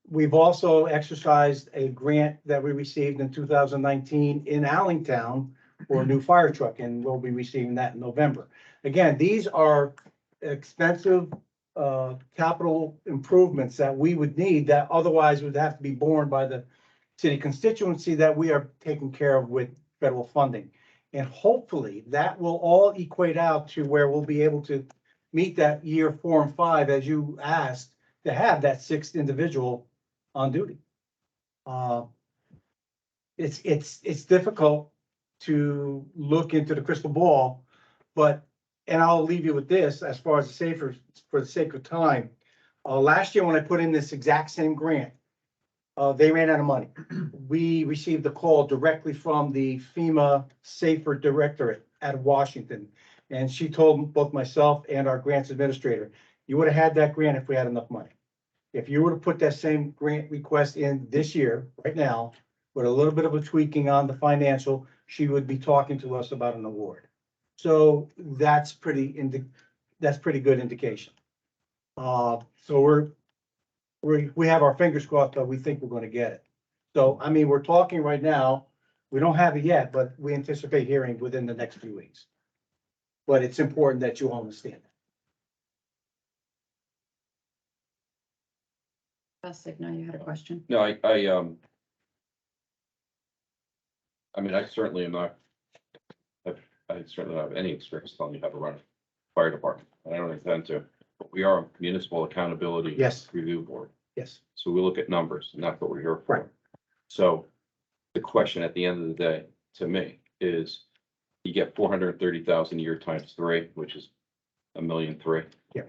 we've also exercised a grant that we received in 2019 in Allentown for a new fire truck, and we'll be receiving that in November. Again, these are expensive capital improvements that we would need that otherwise would have to be borne by the city constituency that we are taking care of with federal funding. And hopefully that will all equate out to where we'll be able to meet that year 4 and 5, as you asked, to have that 6th individual on duty. It's difficult to look into the crystal ball, but, and I'll leave you with this as far as the SAFER, for the sake of time. Last year when I put in this exact same grant, they ran out of money. We received a call directly from the FEMA SAFER Directorate out of Washington. And she told both myself and our grants administrator, you would have had that grant if we had enough money. If you were to put that same grant request in this year, right now, with a little bit of a tweaking on the financial, she would be talking to us about an award. So that's pretty good indication. So we have our fingers crossed, but we think we're going to get it. So, I mean, we're talking right now, we don't have it yet, but we anticipate hearing within the next few weeks. But it's important that you all understand that. Now you had a question. No, I mean, I certainly am not, I certainly don't have any experience telling you how to run a fire department. I don't intend to, but we are a municipal accountability Yes. review board. Yes. So we look at numbers, and that's what we're here for. Right. So the question at the end of the day, to me, is you get 430,000 a year times 3, which is $1.3 million. Yeah.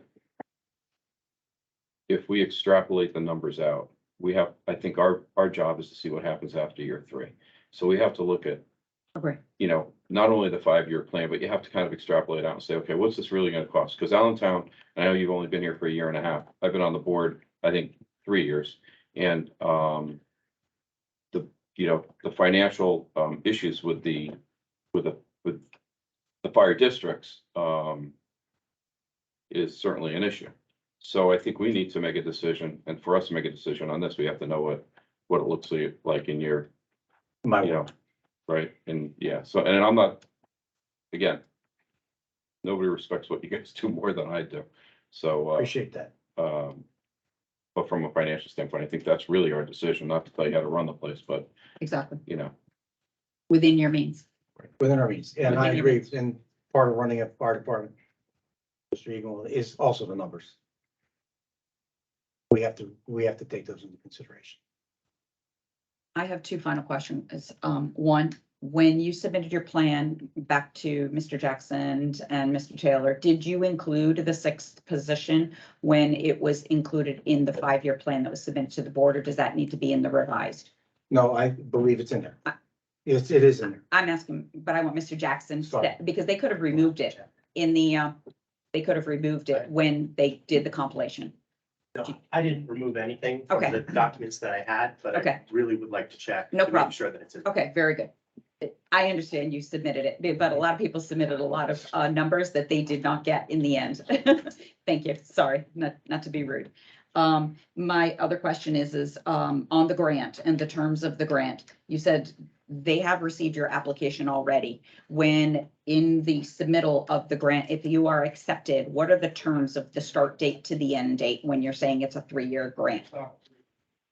If we extrapolate the numbers out, we have, I think our job is to see what happens after year 3. So we have to look at, Okay. you know, not only the 5-year plan, but you have to kind of extrapolate out and say, okay, what's this really going to cost? Because Allentown, I know you've only been here for 1.5 years. I've been on the board, I think, 3 years. And the financial issues with the fire districts is certainly an issue. So I think we need to make a decision, and for us to make a decision on this, we have to know what it looks like in your, you know, right? And yeah, so, and I'm not, again, nobody respects what you guys do more than I do. So Appreciate that. but from a financial standpoint, I think that's really our decision, not to tell you how to run the place, but Exactly. you know. Within your means. Within our means. And I Within your agree. means. And part of running a fire department, Mr. Eagle, is also the numbers. We have to take those into consideration. I have 2 final questions. One, when you submitted your plan back to Mr. Jackson and Mr. Taylor, did you include the 6th position when it was included in the 5-year plan that was submitted to the board, or does that need to be in the revised? No, I believe it's in there. It is in there. I'm asking, but I want Mr. Jackson, Sorry. because they could have removed it in the, they could have removed it when they did the compilation. No, I didn't remove anything from Okay. the documents that I had, but Okay. I really would like to check. No to problem. Make sure that it's in. Okay, very good. I understand you submitted it, but a lot of people submitted a lot of numbers that they did not get in the end. Thank you. Sorry, not to be rude. My other question is on the grant and the terms of the grant. You said they have received your application already. When in the submittal of the grant, if you are accepted, what are the terms of the start date to the end date when you're saying it's a 3-year grant?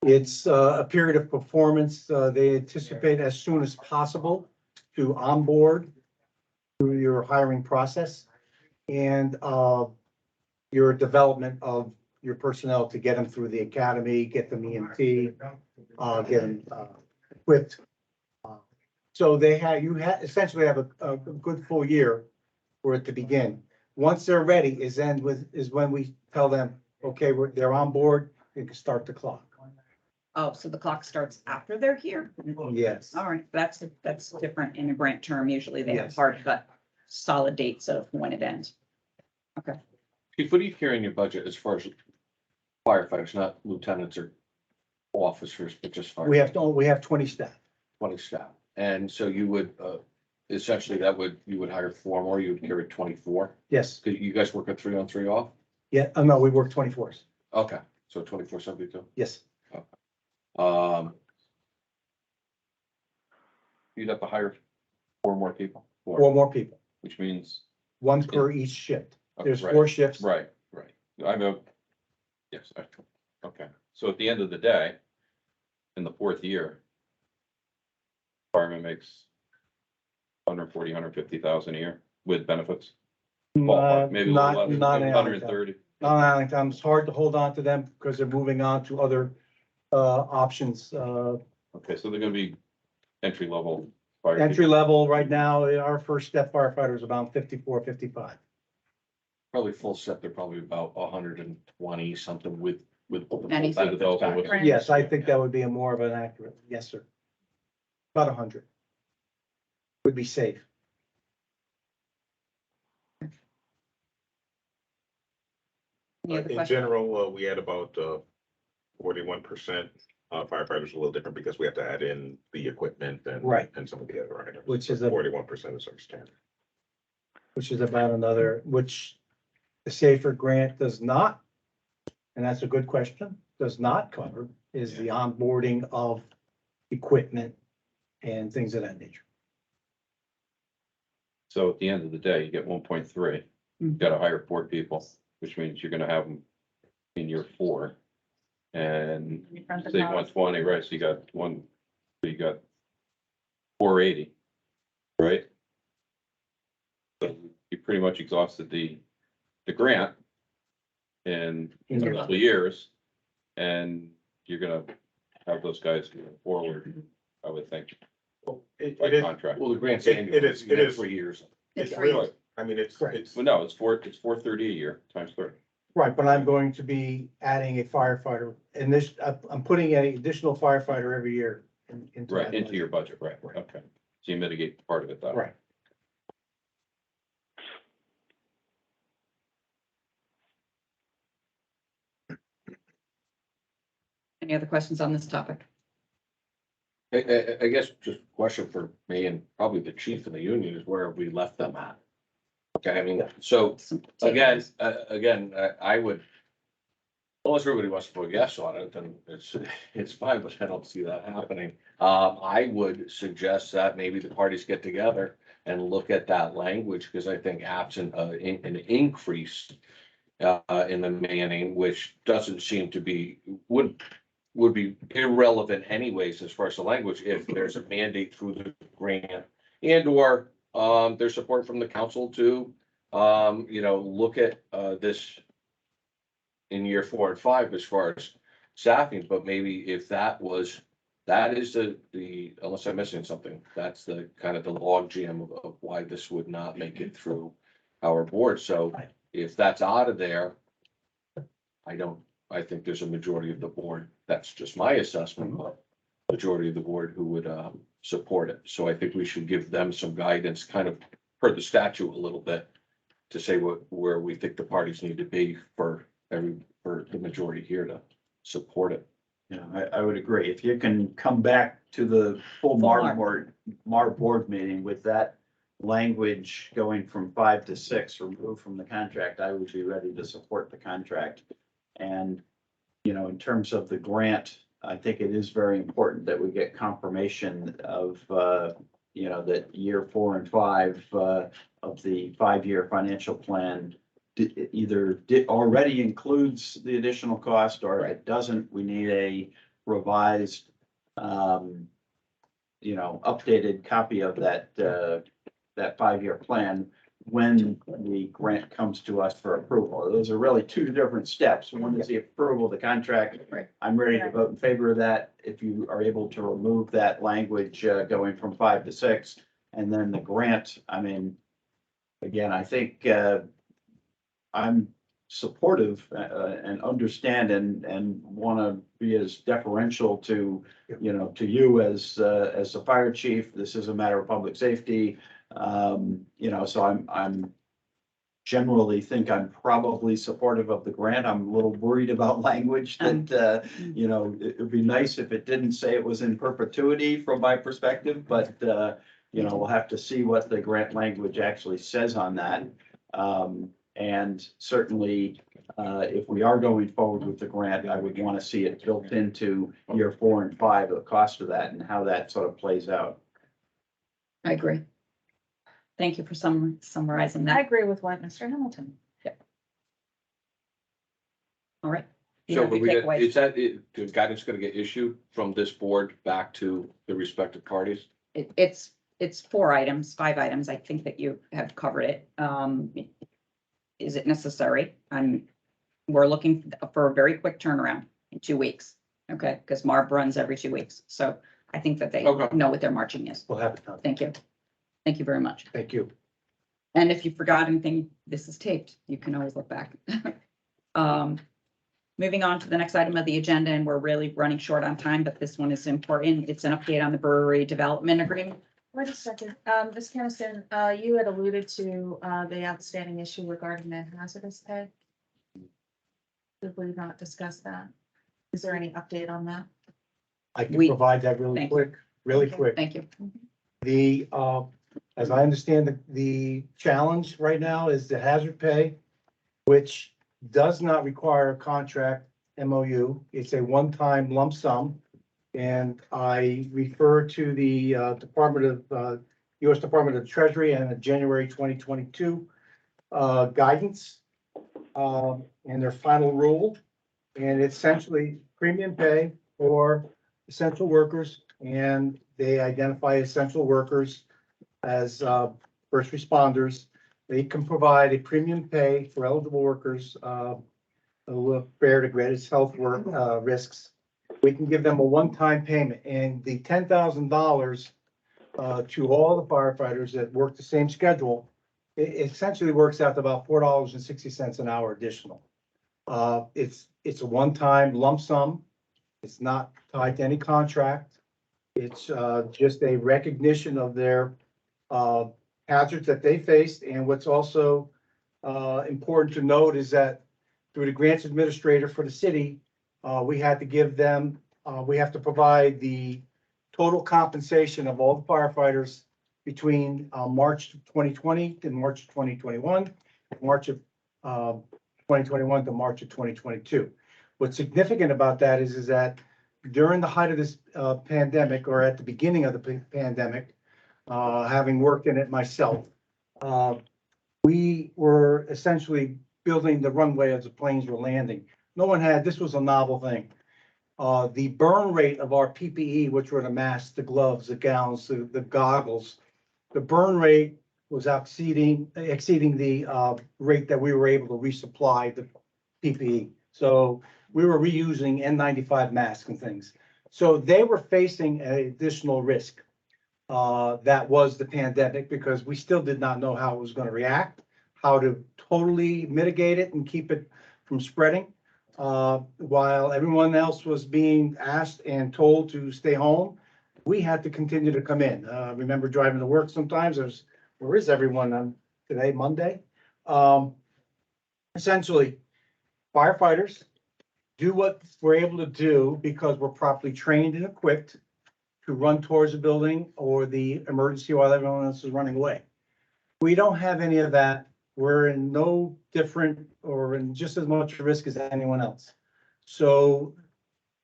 It's a period of performance. They anticipate as soon as possible to onboard through your hiring process and your development of your personnel to get them through the academy, get them EMT, get them equipped. So you essentially have a good full year for it to begin. Once they're ready is when we tell them, okay, they're on board, you can start the clock. Oh, so the clock starts after they're here? Yes. All right, that's different in a grant term. Usually they have Yes. hard cut solid dates of when it ends. Chief, what do you carry in your budget as far as firefighters, not lieutenants or officers, but just firefighters? We have 20 staff. 20 staff. And so you would, essentially you would hire 4 more, you would carry 24. Yes. Could you guys work a 3 on 3 off? Yeah. Oh, no, we work 24s. Okay, so 24/72. Yes. You'd have to hire 4 more people. 4 more people, Which means, 1 per each shift. There's right, 4 shifts. right. I know, yes, okay. So at the end of the day, in the 4th year, fireman makes 140, 150,000 a year with benefits. Ballpark, maybe a little less, Not maybe 130. It's hard to hold on to them because they're moving on to other options. Okay, so they're gonna be entry level. fire Entry level right now, our first step firefighter is about 54, 55. Probably full set, they're probably about 120 something with the full And he said- benefits With the package. Right. Yes, I think that would be a more of an accurate, yes, sir. About 100. Would be safe. Any other In questions? general, we had about 41%. Firefighters are a little different because we have to add in the equipment and. Right. And some of the other items. Which is 41% is our standard. which is about another, which the SAFER grant does not, and that's a good question, does not cover, is the onboarding of equipment and things of that nature. So at the end of the day, you get 1.3, you gotta hire 4 people, which means you're gonna have them in year 4. And In front of say the house. 120, right, so you got 480, right? So you pretty much exhausted the grant in a In your- couple of years. And you're gonna have those guys going forward, I would think, It by is, contract. Well, the grant's It- annual. it is- You it get is. 3 years. it's Right. really, I mean, Correct. it's, But no, it's 430 a year times 30. Right, but I'm going to be adding a firefighter, and this, I'm putting an additional firefighter every year into. Right, that into budget. your budget, right, okay. So you mitigate part of it that way. Right. Any other questions on this topic? I guess just a question for me and probably the chief in the union is where have we left them at? Okay, I mean, so Some again, takeaways. I would, unless everybody wants to vote yes on it, then it's fine, but I don't see that happening. I would suggest that maybe the parties get together and look at that language, because I think absent an increase in the manning, which doesn't seem to be, would be irrelevant anyways, as far as the language, if there's a mandate through the grant and or there's support from the council to, look at this in year 4 and 5 as far as staffing, but maybe if that is the, unless I'm missing something, that's the kind of the log jam of why this would not make it through our board. So if that's out of there, I think there's a majority of the board, that's just my assessment, but majority of the board who would support it. So I think we should give them some guidance, kind of per the statute a little bit, to say where we think the parties need to be for the majority here to support it. Yeah, I would agree. If you can come back to the full Full MARB board meeting with that language going from 5 to 6 removed from the contract, I would be ready to support the contract. And, you know, in terms of the grant, I think it is very important that we get confirmation of, you know, that year 4 and 5, of the 5-year financial plan already includes the additional cost, or if it doesn't, we need a revised, you know, updated copy of that, that 5-year plan when the grant comes to us for approval. Those are really two different steps. One is the approval of the contract. Right. I'm ready to vote in favor of that. If you are able to remove that language, going from 5 to 6, and then the grant, I mean, again, I think, I'm supportive, and understand and want to be as deferential to, you know, to you as the fire chief. This is a matter of public safety. You know, so I'm generally think I'm probably supportive of the grant. I'm a little worried about language that, you know, it would be nice if it didn't say it was in perpetuity from my perspective, but, you know, we'll have to see what the grant language actually says on that. And certainly, if we are going forward with the grant, I would want to see it built into year 4 and 5, the cost of that and how that sort of plays out. I agree. Thank you for summarizing I that. agree with what Mr. Hamilton. All right. You So have when your we get, takeaways. is that, the guidance gonna get issued from this board back to the respective parties? It's 4 items, 5 items. I think that you have covered it. Is it necessary? We're looking for a very quick turnaround in 2 weeks. Okay, because MARB runs every 2 weeks. So I think that they Okay. know what their marching is. We'll have it done. Thank you. Thank you very much. Thank you. And if you forgot anything, this is taped. You can always look back. Moving on to the next item of the agenda, and we're really running short on time, but this one is important. It's an update on the brewery development agreement. Wait a second, Ms. Kennison, you had alluded to, the outstanding issue regarding the hazardous pay. Did we not discuss that? Is there any update on that? I can We- provide that really Thank you. quick, really quick. Thank you. The, as I understand the challenge right now is the hazard pay, which does not require a contract MOU. It's a one-time lump sum. And I refer to the US Department of Treasury and the January 2022 guidance and their final rule. And it's essentially premium pay for essential workers, and they identify essential workers as first responders. They can provide a premium pay for eligible workers who are fair to greatest health work risks. We can give them a one-time payment, and the $10,000 to all the firefighters that work the same schedule, it essentially works out to about $4.60 an hour additional. It's a one-time lump sum. It's not tied to any contract. It's just a recognition of their hazards that they faced. And what's also important to note is that through the grants administrator for the city, we had to give them, we have to provide the total compensation of all the firefighters between March 2020 to March 2021, March of 2021 to March of 2022. What's significant about that is that during the height of this pandemic, or at the beginning of the pandemic, having worked in it myself, we were essentially building the runway as the planes were landing. No one had, this was a novel thing. The burn rate of our PPE, which were the masks, the gloves, the gowns, the goggles, the burn rate was exceeding the rate that we were able to resupply the PPE. So we were reusing N95 masks and things. So they were facing an additional risk. That was the pandemic, because we still did not know how it was going to react, how to totally mitigate it and keep it from spreading. While everyone else was being asked and told to stay home, we had to continue to come in. Remember driving to work sometimes, where is everyone on today, Monday? Essentially, firefighters do what we're able to do because we're properly trained and equipped. to run towards the building or the emergency while everyone else is running away. We don't have any of that. We're in no different or in just as much risk as anyone else. So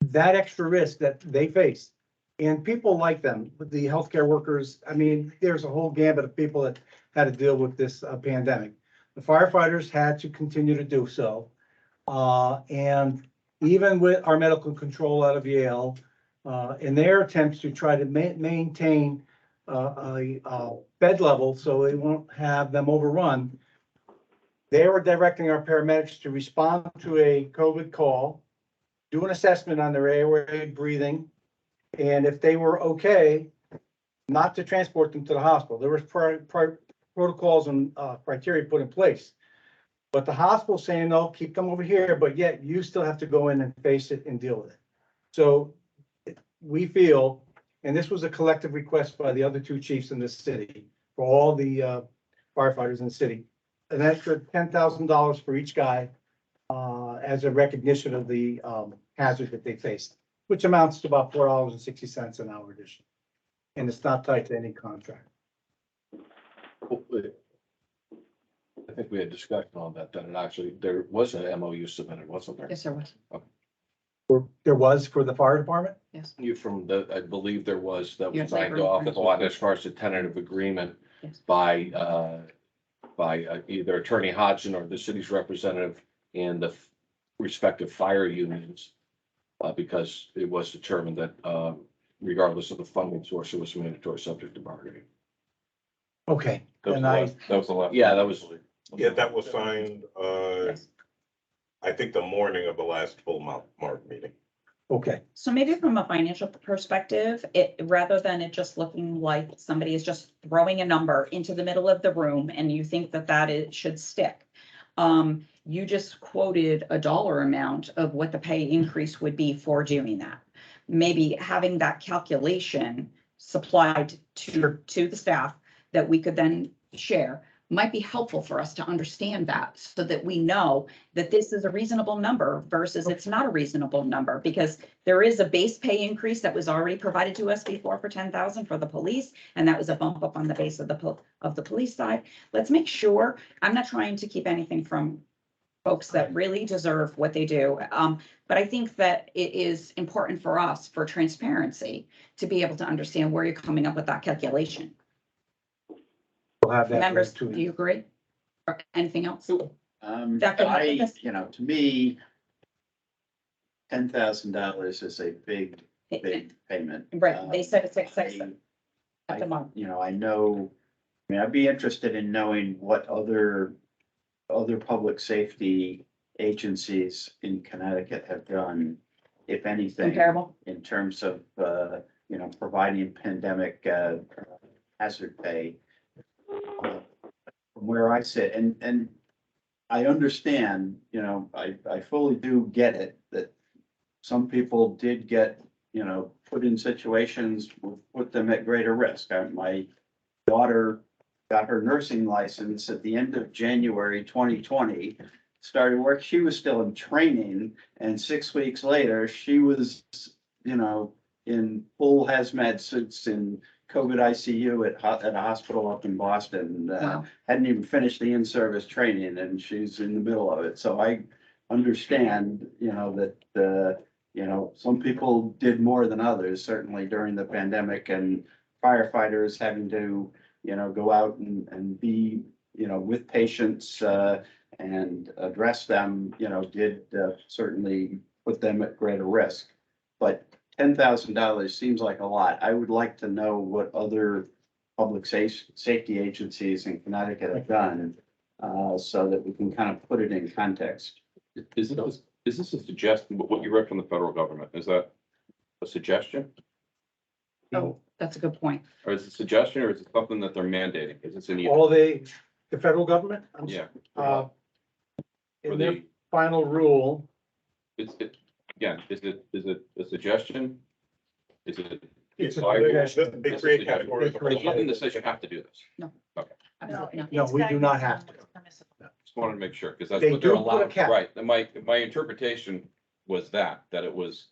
that extra risk that they face, and people like them, the healthcare workers, I mean, there's a whole gambit of people that had to deal with this pandemic. The firefighters had to continue to do so. And even with our medical control out of Yale, in their attempts to try to maintain a bed level so they won't have them overrun, they were directing our paramedics to respond to a COVID call, do an assessment on their airway, breathing, and if they were okay, not to transport them to the hospital. There was protocols and criteria put in place. But the hospital saying, no, keep them over here, but yet you still have to go in and face it and deal with it. So we feel, and this was a collective request by the other two chiefs in this city, for all the firefighters in the city, an extra $10,000 for each guy as a recognition of the hazard that they faced, which amounts to about $4.60 an hour addition. And it's not tied to any contract. I think we had discussion on that, and actually, there was an MOU submitted, wasn't there? Yes, there was. There was for the fire department? Yes. You from the, I believe there was, that Yes, was I signed agree. off as far as the tentative agreement Yes. by either Attorney Hodgson or the city's representative and the respective fire unions. Because it was determined that regardless of the funding source, it was mandatory subject to bargaining. Okay, That was and the I, last, that was the last. Yeah, that was. Yeah, that was signed, Yes. I think the morning of the last full MARB meeting. okay, So maybe from a financial perspective, rather than it just looking like somebody is just throwing a number into the middle of the room and you think that it should stick. You just quoted a dollar amount of what the pay increase would be for doing that. Maybe having that calculation supplied to the staff that we could then share might be helpful for us to understand that, so that we know that this is a reasonable number versus it's not a reasonable number, because there is a base pay increase that was already provided to us before for 10,000 for the police, and that was a bump up on the base of the police side. Let's make sure, I'm not trying to keep anything from folks that really deserve what they do. But I think that it is important for us, for transparency, to be able to understand where you're coming up with that calculation. we'll have that. Members, too. do you agree? Or anything else? That could help with this. To me, $10,000 is a big payment. Right, they said it's excessive. At the I moment. know, I mean, I'd be interested in knowing what other public safety agencies in Connecticut have done, if anything, Comparable? in terms of, providing pandemic hazard pay. From where I sit, and I understand, I fully do get it, that some people did get, put in situations, put them at greater risk. My daughter got her nursing license at the end of January 2020, started work, she was still in training, and 6 weeks later, she was, in full hazmat suits in COVID ICU at a hospital up in Boston. Wow. Hadn't even finished the in-service training, and she's in the middle of it. So I understand, that, some people did more than others, certainly during the pandemic, and firefighters having to, go out and be, with patients, and address them, did certainly put them at greater risk. But $10,000 seems like a lot. I would like to know what other public safety agencies in Connecticut have done, so that we can kind of put it in context. Is this a suggestion, what you read from the federal government, is that a suggestion? Oh, that's a good point. Or is it a suggestion, or is it something that they're mandating? Is it in? All the federal government? Yeah. Uh, For in their the, final rule, again, is it a suggestion? Is it? It's a advisory? suggestion. They create categories. There's nothing that says you have to do this. Absolutely not. No, we do not have to. Just wanted to make sure, because that's They what they're do put a allowed, cap. right, and my interpretation was that it was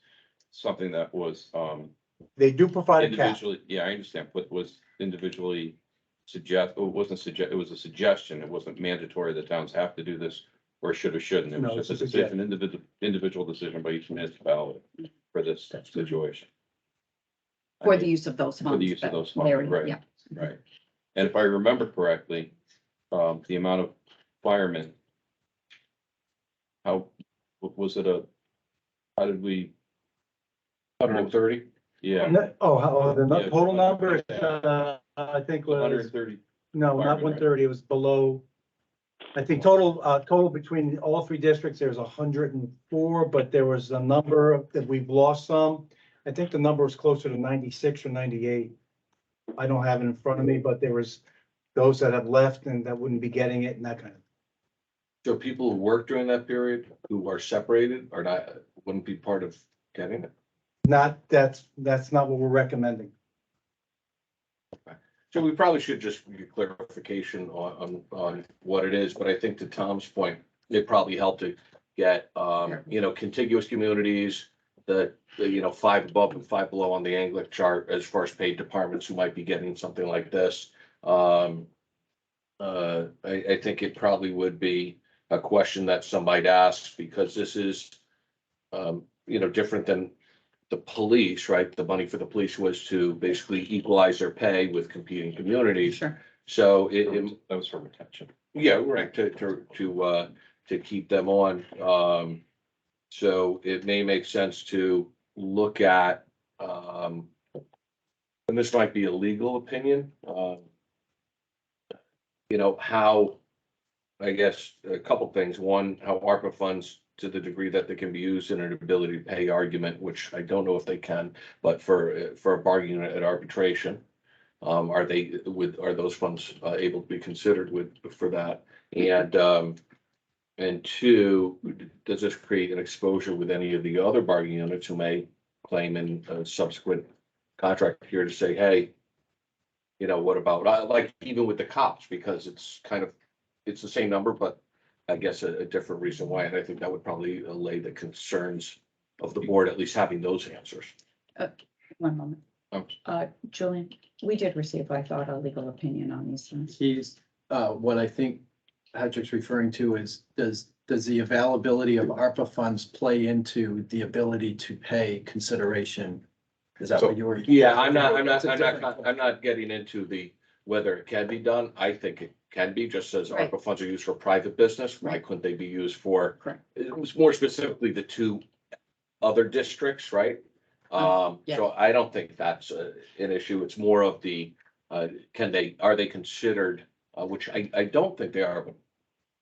something that was, They do provide a cap. Individually, yeah, I understand, but was individually it wasn't it was a suggestion. It wasn't mandatory that towns have to do this or should or shouldn't. It No, was just it's a a decision, individual decision by each municipality for this situation. For the use of those funds. For the use of that those funds, Larry- right. Yeah. Right. And if I remember correctly, the amount of firemen, how, was it how did we? 130? Yeah. The total number, I think was, 130. no, not firemen, right? 130, it was below. I think total between all three districts, there's 104, but there was a number that we've lost some. I think the number was closer to 96 or 98. I don't have it in front of me, but there was those that have left and that wouldn't be getting it and that kind of. So people who work during that period who are separated or not, wouldn't be part of getting it? That's not what we're recommending. So we probably should just get clarification on what it is, but I think to Tom's point, it probably helped to get, contiguous communities, the 5 above and 5 below on the Anglic chart as far as paid departments who might be getting something like this. I think it probably would be a question that somebody'd ask because this is, different than the police, right? The money for the police was to basically equalize their pay with competing communities. Sure. So That was for retention. yeah, right, to keep them on. So it may make sense to look at, and this might be a legal opinion, how, I guess, a couple things. One, how ARPA funds, to the degree that they can be used in an ability to pay argument, which I don't know if they can, but for a bargaining at arbitration, are those funds able to be considered for that? And two, does this create an exposure with any of the other bargaining units who may claim in a subsequent contract here to say, hey, what about, like even with the cops, because it's the same number, but I guess a different reason why, and I think that would probably allay the concerns of the board, at least having those answers. One moment. Julian, we did receive, I thought, a legal opinion on these things. He's, what I think Patrick's referring to is, does the availability of ARPA funds play into the ability to pay consideration? Is that what you were? Yeah, I'm not getting into whether it can be done. I think it can be, just as Right. ARPA funds are used for private business. Why Right. couldn't they be used for? Correct. It was more specifically the 2 other districts, right? Yeah. So I don't think that's an issue. It's more of are they considered, which I don't think they are,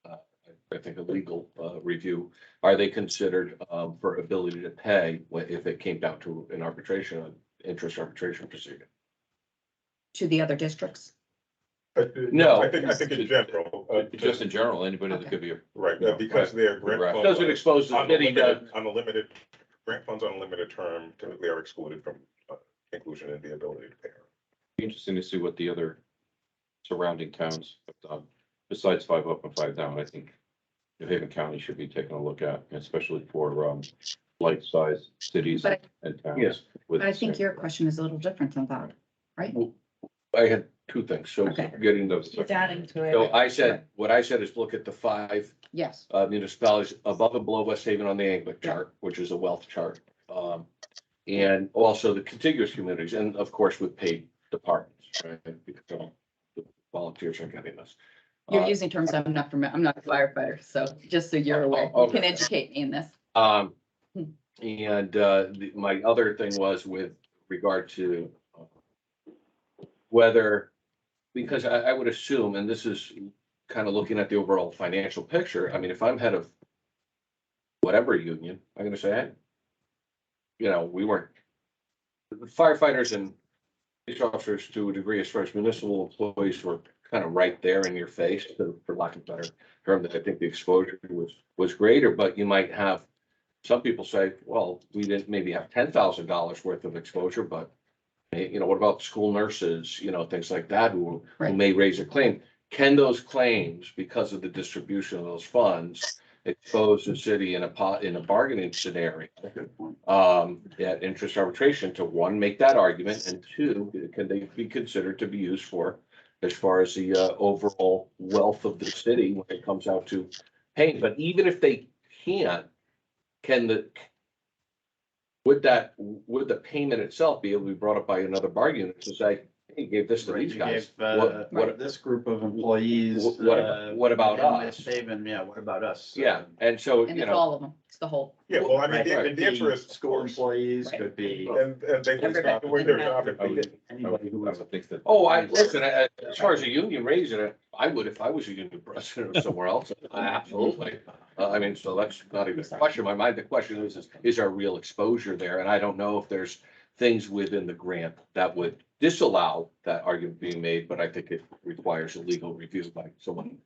but I think a legal review, are they considered for ability to pay if it came down to an interest arbitration proceeding? To the other districts? No. I think in general. Just in general, anybody that could be. Right, because their grant Right. funds. Doesn't expose the city to. Grant funds on a limited term typically are excluded from inclusion in the ability to pay. Be interesting to see what the other surrounding towns have done, besides 5 up and 5 down. I think New Haven County should be taking a look at, especially for like-sized cities But and towns. Yes. with But I the think same- your question is a little different than that, right? I had 2 things, so Okay. getting those. He's adding to So it. what I said is look at the 5 Yes. municipalities above and below West Haven on the Anglic chart, which is a wealth chart. And also the contiguous communities, and of course with paid departments, right? Because the volunteers are getting this. You're using terms I'm not I'm not a firefighter, so just so you're aware, you can Okay. educate me in this. And my other thing was with regard to whether, because I would assume, and this is kind of looking at the overall financial picture, I mean, if I'm head of whatever union, I'm gonna say, hey, we weren't, the firefighters and police officers to a degree, as far as municipal employees, were kind of right there in your face, for lack of a better term, that I think the exposure was greater, but you might have some people say, well, we didn't maybe have $10,000 worth of exposure, but what about school nurses, things like that, who Right. may raise a claim. Can those claims, because of the distribution of those funds, expose the city in a bargaining scenario. At interest arbitration to, one, make that argument, and two, can they be considered to be used for, as far as the overall wealth of the city when it comes out to paying. But even if they can't, would the payment itself be able to be brought up by another bargaining unit to say, hey, give this to Right, these you guys? gave, What, this group of employees. what about in us? West Haven, yeah, what about us? yeah, and so, And you it's know, all of them. It's the whole. Yeah, well, I mean, Right, the could be interest school scores, employees, Right. could be and they can stop doing their job if I they would, did. anybody who I was. would think that. listen, as far as a union raising it, I would if I was a union president or somewhere else, absolutely. I mean, so that's not even a question in my mind. The question is there real exposure there? And I don't know if there's things within the grant that would disallow that argument being made, but I think it requires a legal review by someone.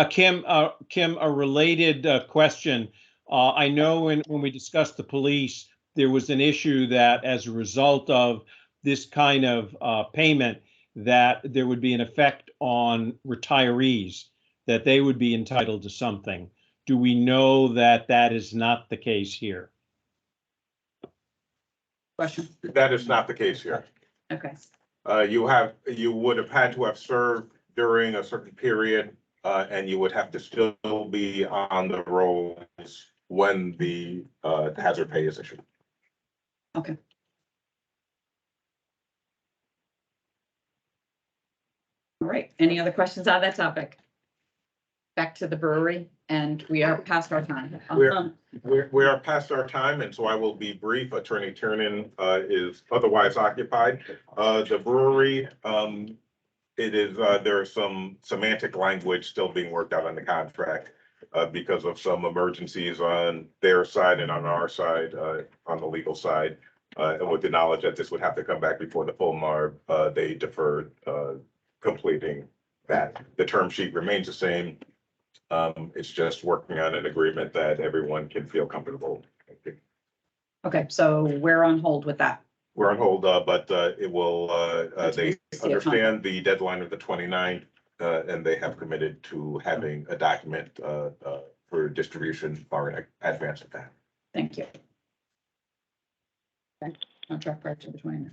Kim, a related question. I know when we discussed the police, there was an issue that as a result of this kind of payment, that there would be an effect on retirees, that they would be entitled to something. Do we know that that is not the case here? Question. That is not the case here. Okay. You would have had to have served during a certain period, and you would have to still be on the rolls when the hazard pay is issued. Okay. All right. Any other questions on that topic? Back to the brewery, and we are past our time. We are past our time, and so I will be brief. Attorney Tiernan is otherwise occupied. The brewery, it is, there is some semantic language still being worked out on the contract because of some emergencies on their side and on our side, on the legal side. And with the knowledge that this would have to come back before the full MARB, they deferred completing that. The term sheet remains the same. It's just working on an agreement that everyone can feel comfortable. Okay, so we're on hold with that. We're on hold, but it will, they See a understand the deadline of the 29th, and they have committed to having a document for distribution far in advance of that. Thank you. Okay, contract prior to the 29th.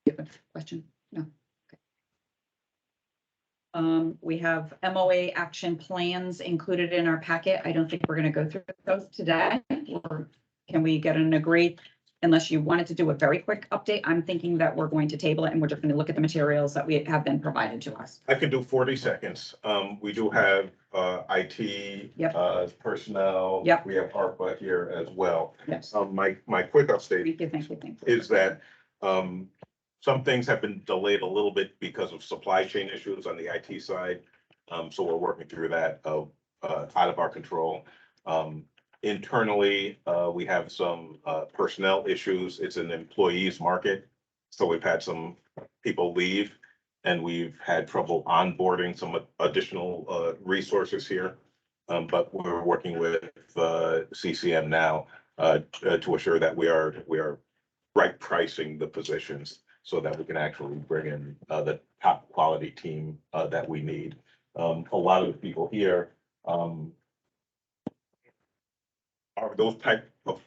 You have a question? No. We have MOA action plans included in our packet. I don't think we're going to go through those today, or can we get an agree? Unless you wanted to do a very quick update, I'm thinking that we're going to table it and we're just going to look at the materials that we have been provided to us. I can do 40 seconds. We do have IT personnel. Yep. We have ARPA here as well. Yes. My quick update Thank you. is that some things have been delayed a little bit because of supply chain issues on the IT side. So we're working through that out of our control. Internally, we have some personnel issues. It's an employees market. So we've had some people leave and we've had trouble onboarding some additional resources here. But we're working with CCM now to assure that we are right pricing the positions so that we can actually bring in the top quality team that we need. A lot of the people here are those type of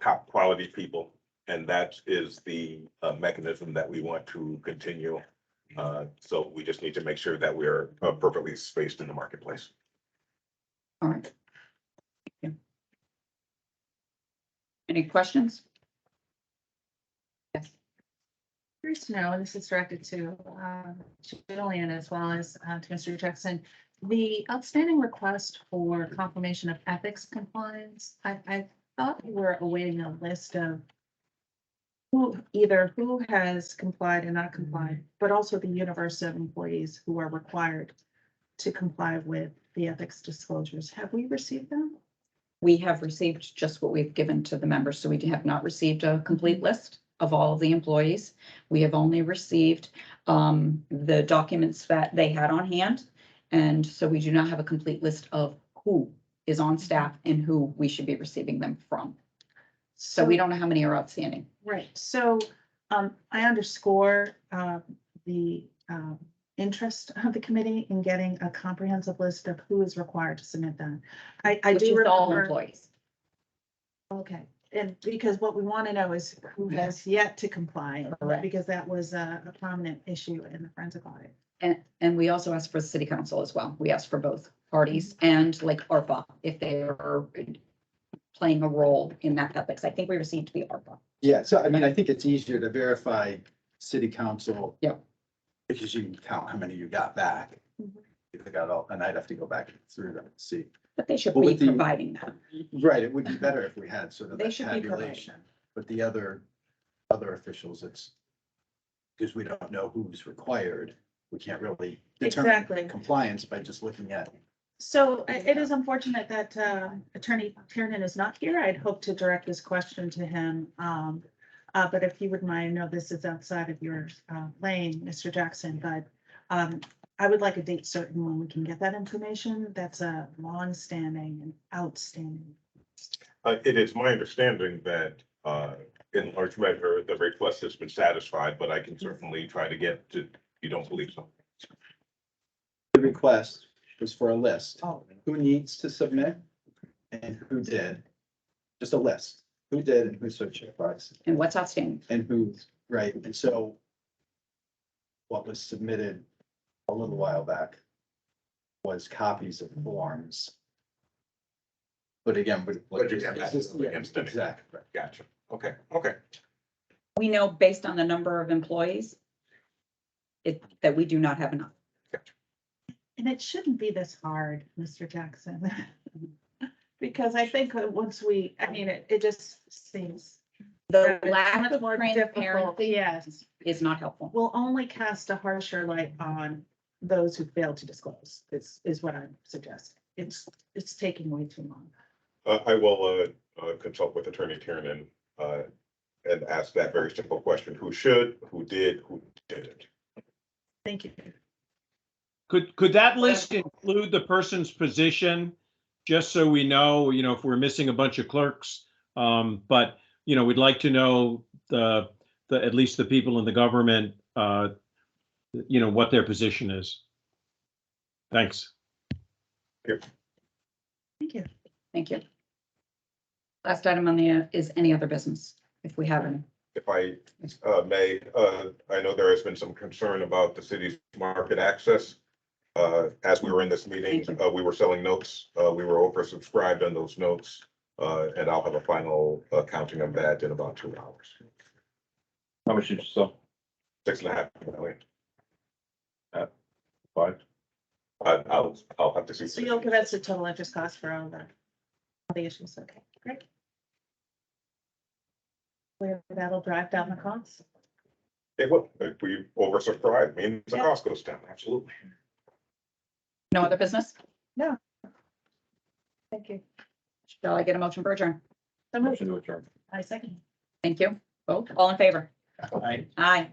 top quality people. And that is the mechanism that we want to continue. So we just need to make sure that we're appropriately spaced in the marketplace. All right. Thank you. Any questions? Yes. Curious to know, and this is directed to Julian as well as to Mr. Jackson, the outstanding request for confirmation of ethics compliance. I thought we were awaiting a list of who has complied and not complied, but also the universe of employees who are required to comply with the ethics disclosures. Have we received them? We have received just what we've given to the members, so we have not received a complete list of all of the employees. We have only received the documents that they had on hand. And so we do not have a complete list of who is on staff and who we should be receiving them from. So we don't know how many are outstanding. Right, so I underscore the interest of the committee in getting a comprehensive list of who is required to submit that. I Which do is all remember. employees. Okay, and because what we want to know is who has yet to comply, Correct. because that was a prominent issue in the forensic audit. And we also asked for the city council as well. We asked for both parties and like ARPA, if they are playing a role in that ethics. I think we received the ARPA. Yeah, so I mean, I think it's easier to verify city council. Yeah. Because you can count how many you got back. Mhm. If they got all, and I'd have to go back through them and see. But they should Well, be with the- providing that. Right, it would be better if we had sort of They that should be providing. tabulation, but the other officials, it's. Because we don't know who's required, we can't really Exactly. determine compliance by just looking at. So it is unfortunate that Attorney Tiernan is not here. I'd hope to direct this question to him. But if you would mind, I know this is outside of your lane, Mr. Jackson, but I would like a date certain when we can get that information. That's a long-standing and outstanding. It is my understanding that, in large measure, the request has been satisfied, but I can certainly try to get to, you don't believe so. The request was for a list, Oh, who needs to submit and who did. Just a list, who did and who certified. And what's outstanding? And who, right, and so. What was submitted a little while back. Was copies of forms. But again, But you have access to the yeah, instant. exactly. Gotcha. Okay, okay. We know based on the number of employees that we do not have enough. and it shouldn't be this hard, Mr. Jackson. Because I think that once I mean, it just seems. The it's lack much of more difficult. transparency Yes, is not helpful. will only cast a harsher light on those who fail to disclose, is what I'm suggesting. It's taking way too long. I will consult with Attorney Tiernan and ask that very simple question: who should, who did, who didn't? Thank you. Could that list include the person's position? Just so we know, if we're missing a bunch of clerks. But, we'd like to know at least the people in the government, what their position is. Thanks. Thank you. Thank you. Last item on the, is any other business, if we have any. If I may, I know there has been some concern about the city's market access. As we were in this meeting, Thank we were selling notes. We were oversubscribed on those notes. And I'll have a final counting of that in about 2 hours. How much did you sell? 6.5 million. 5? I'll have to see. So you'll give us the total interest cost for all the issues. Okay, great. That'll drive down the costs. It will. If we oversubscribe, means the cost goes down. Absolutely. No other business? Thank you. Shall I get a motion for adjourn? So moved. Motion to adjourn. I second. Thank you. Vote. All in favor? Aye. Aye.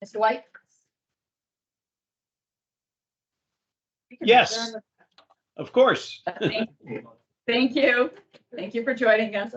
Mr. White? Yes, of course. Thank you. Thank you for joining us.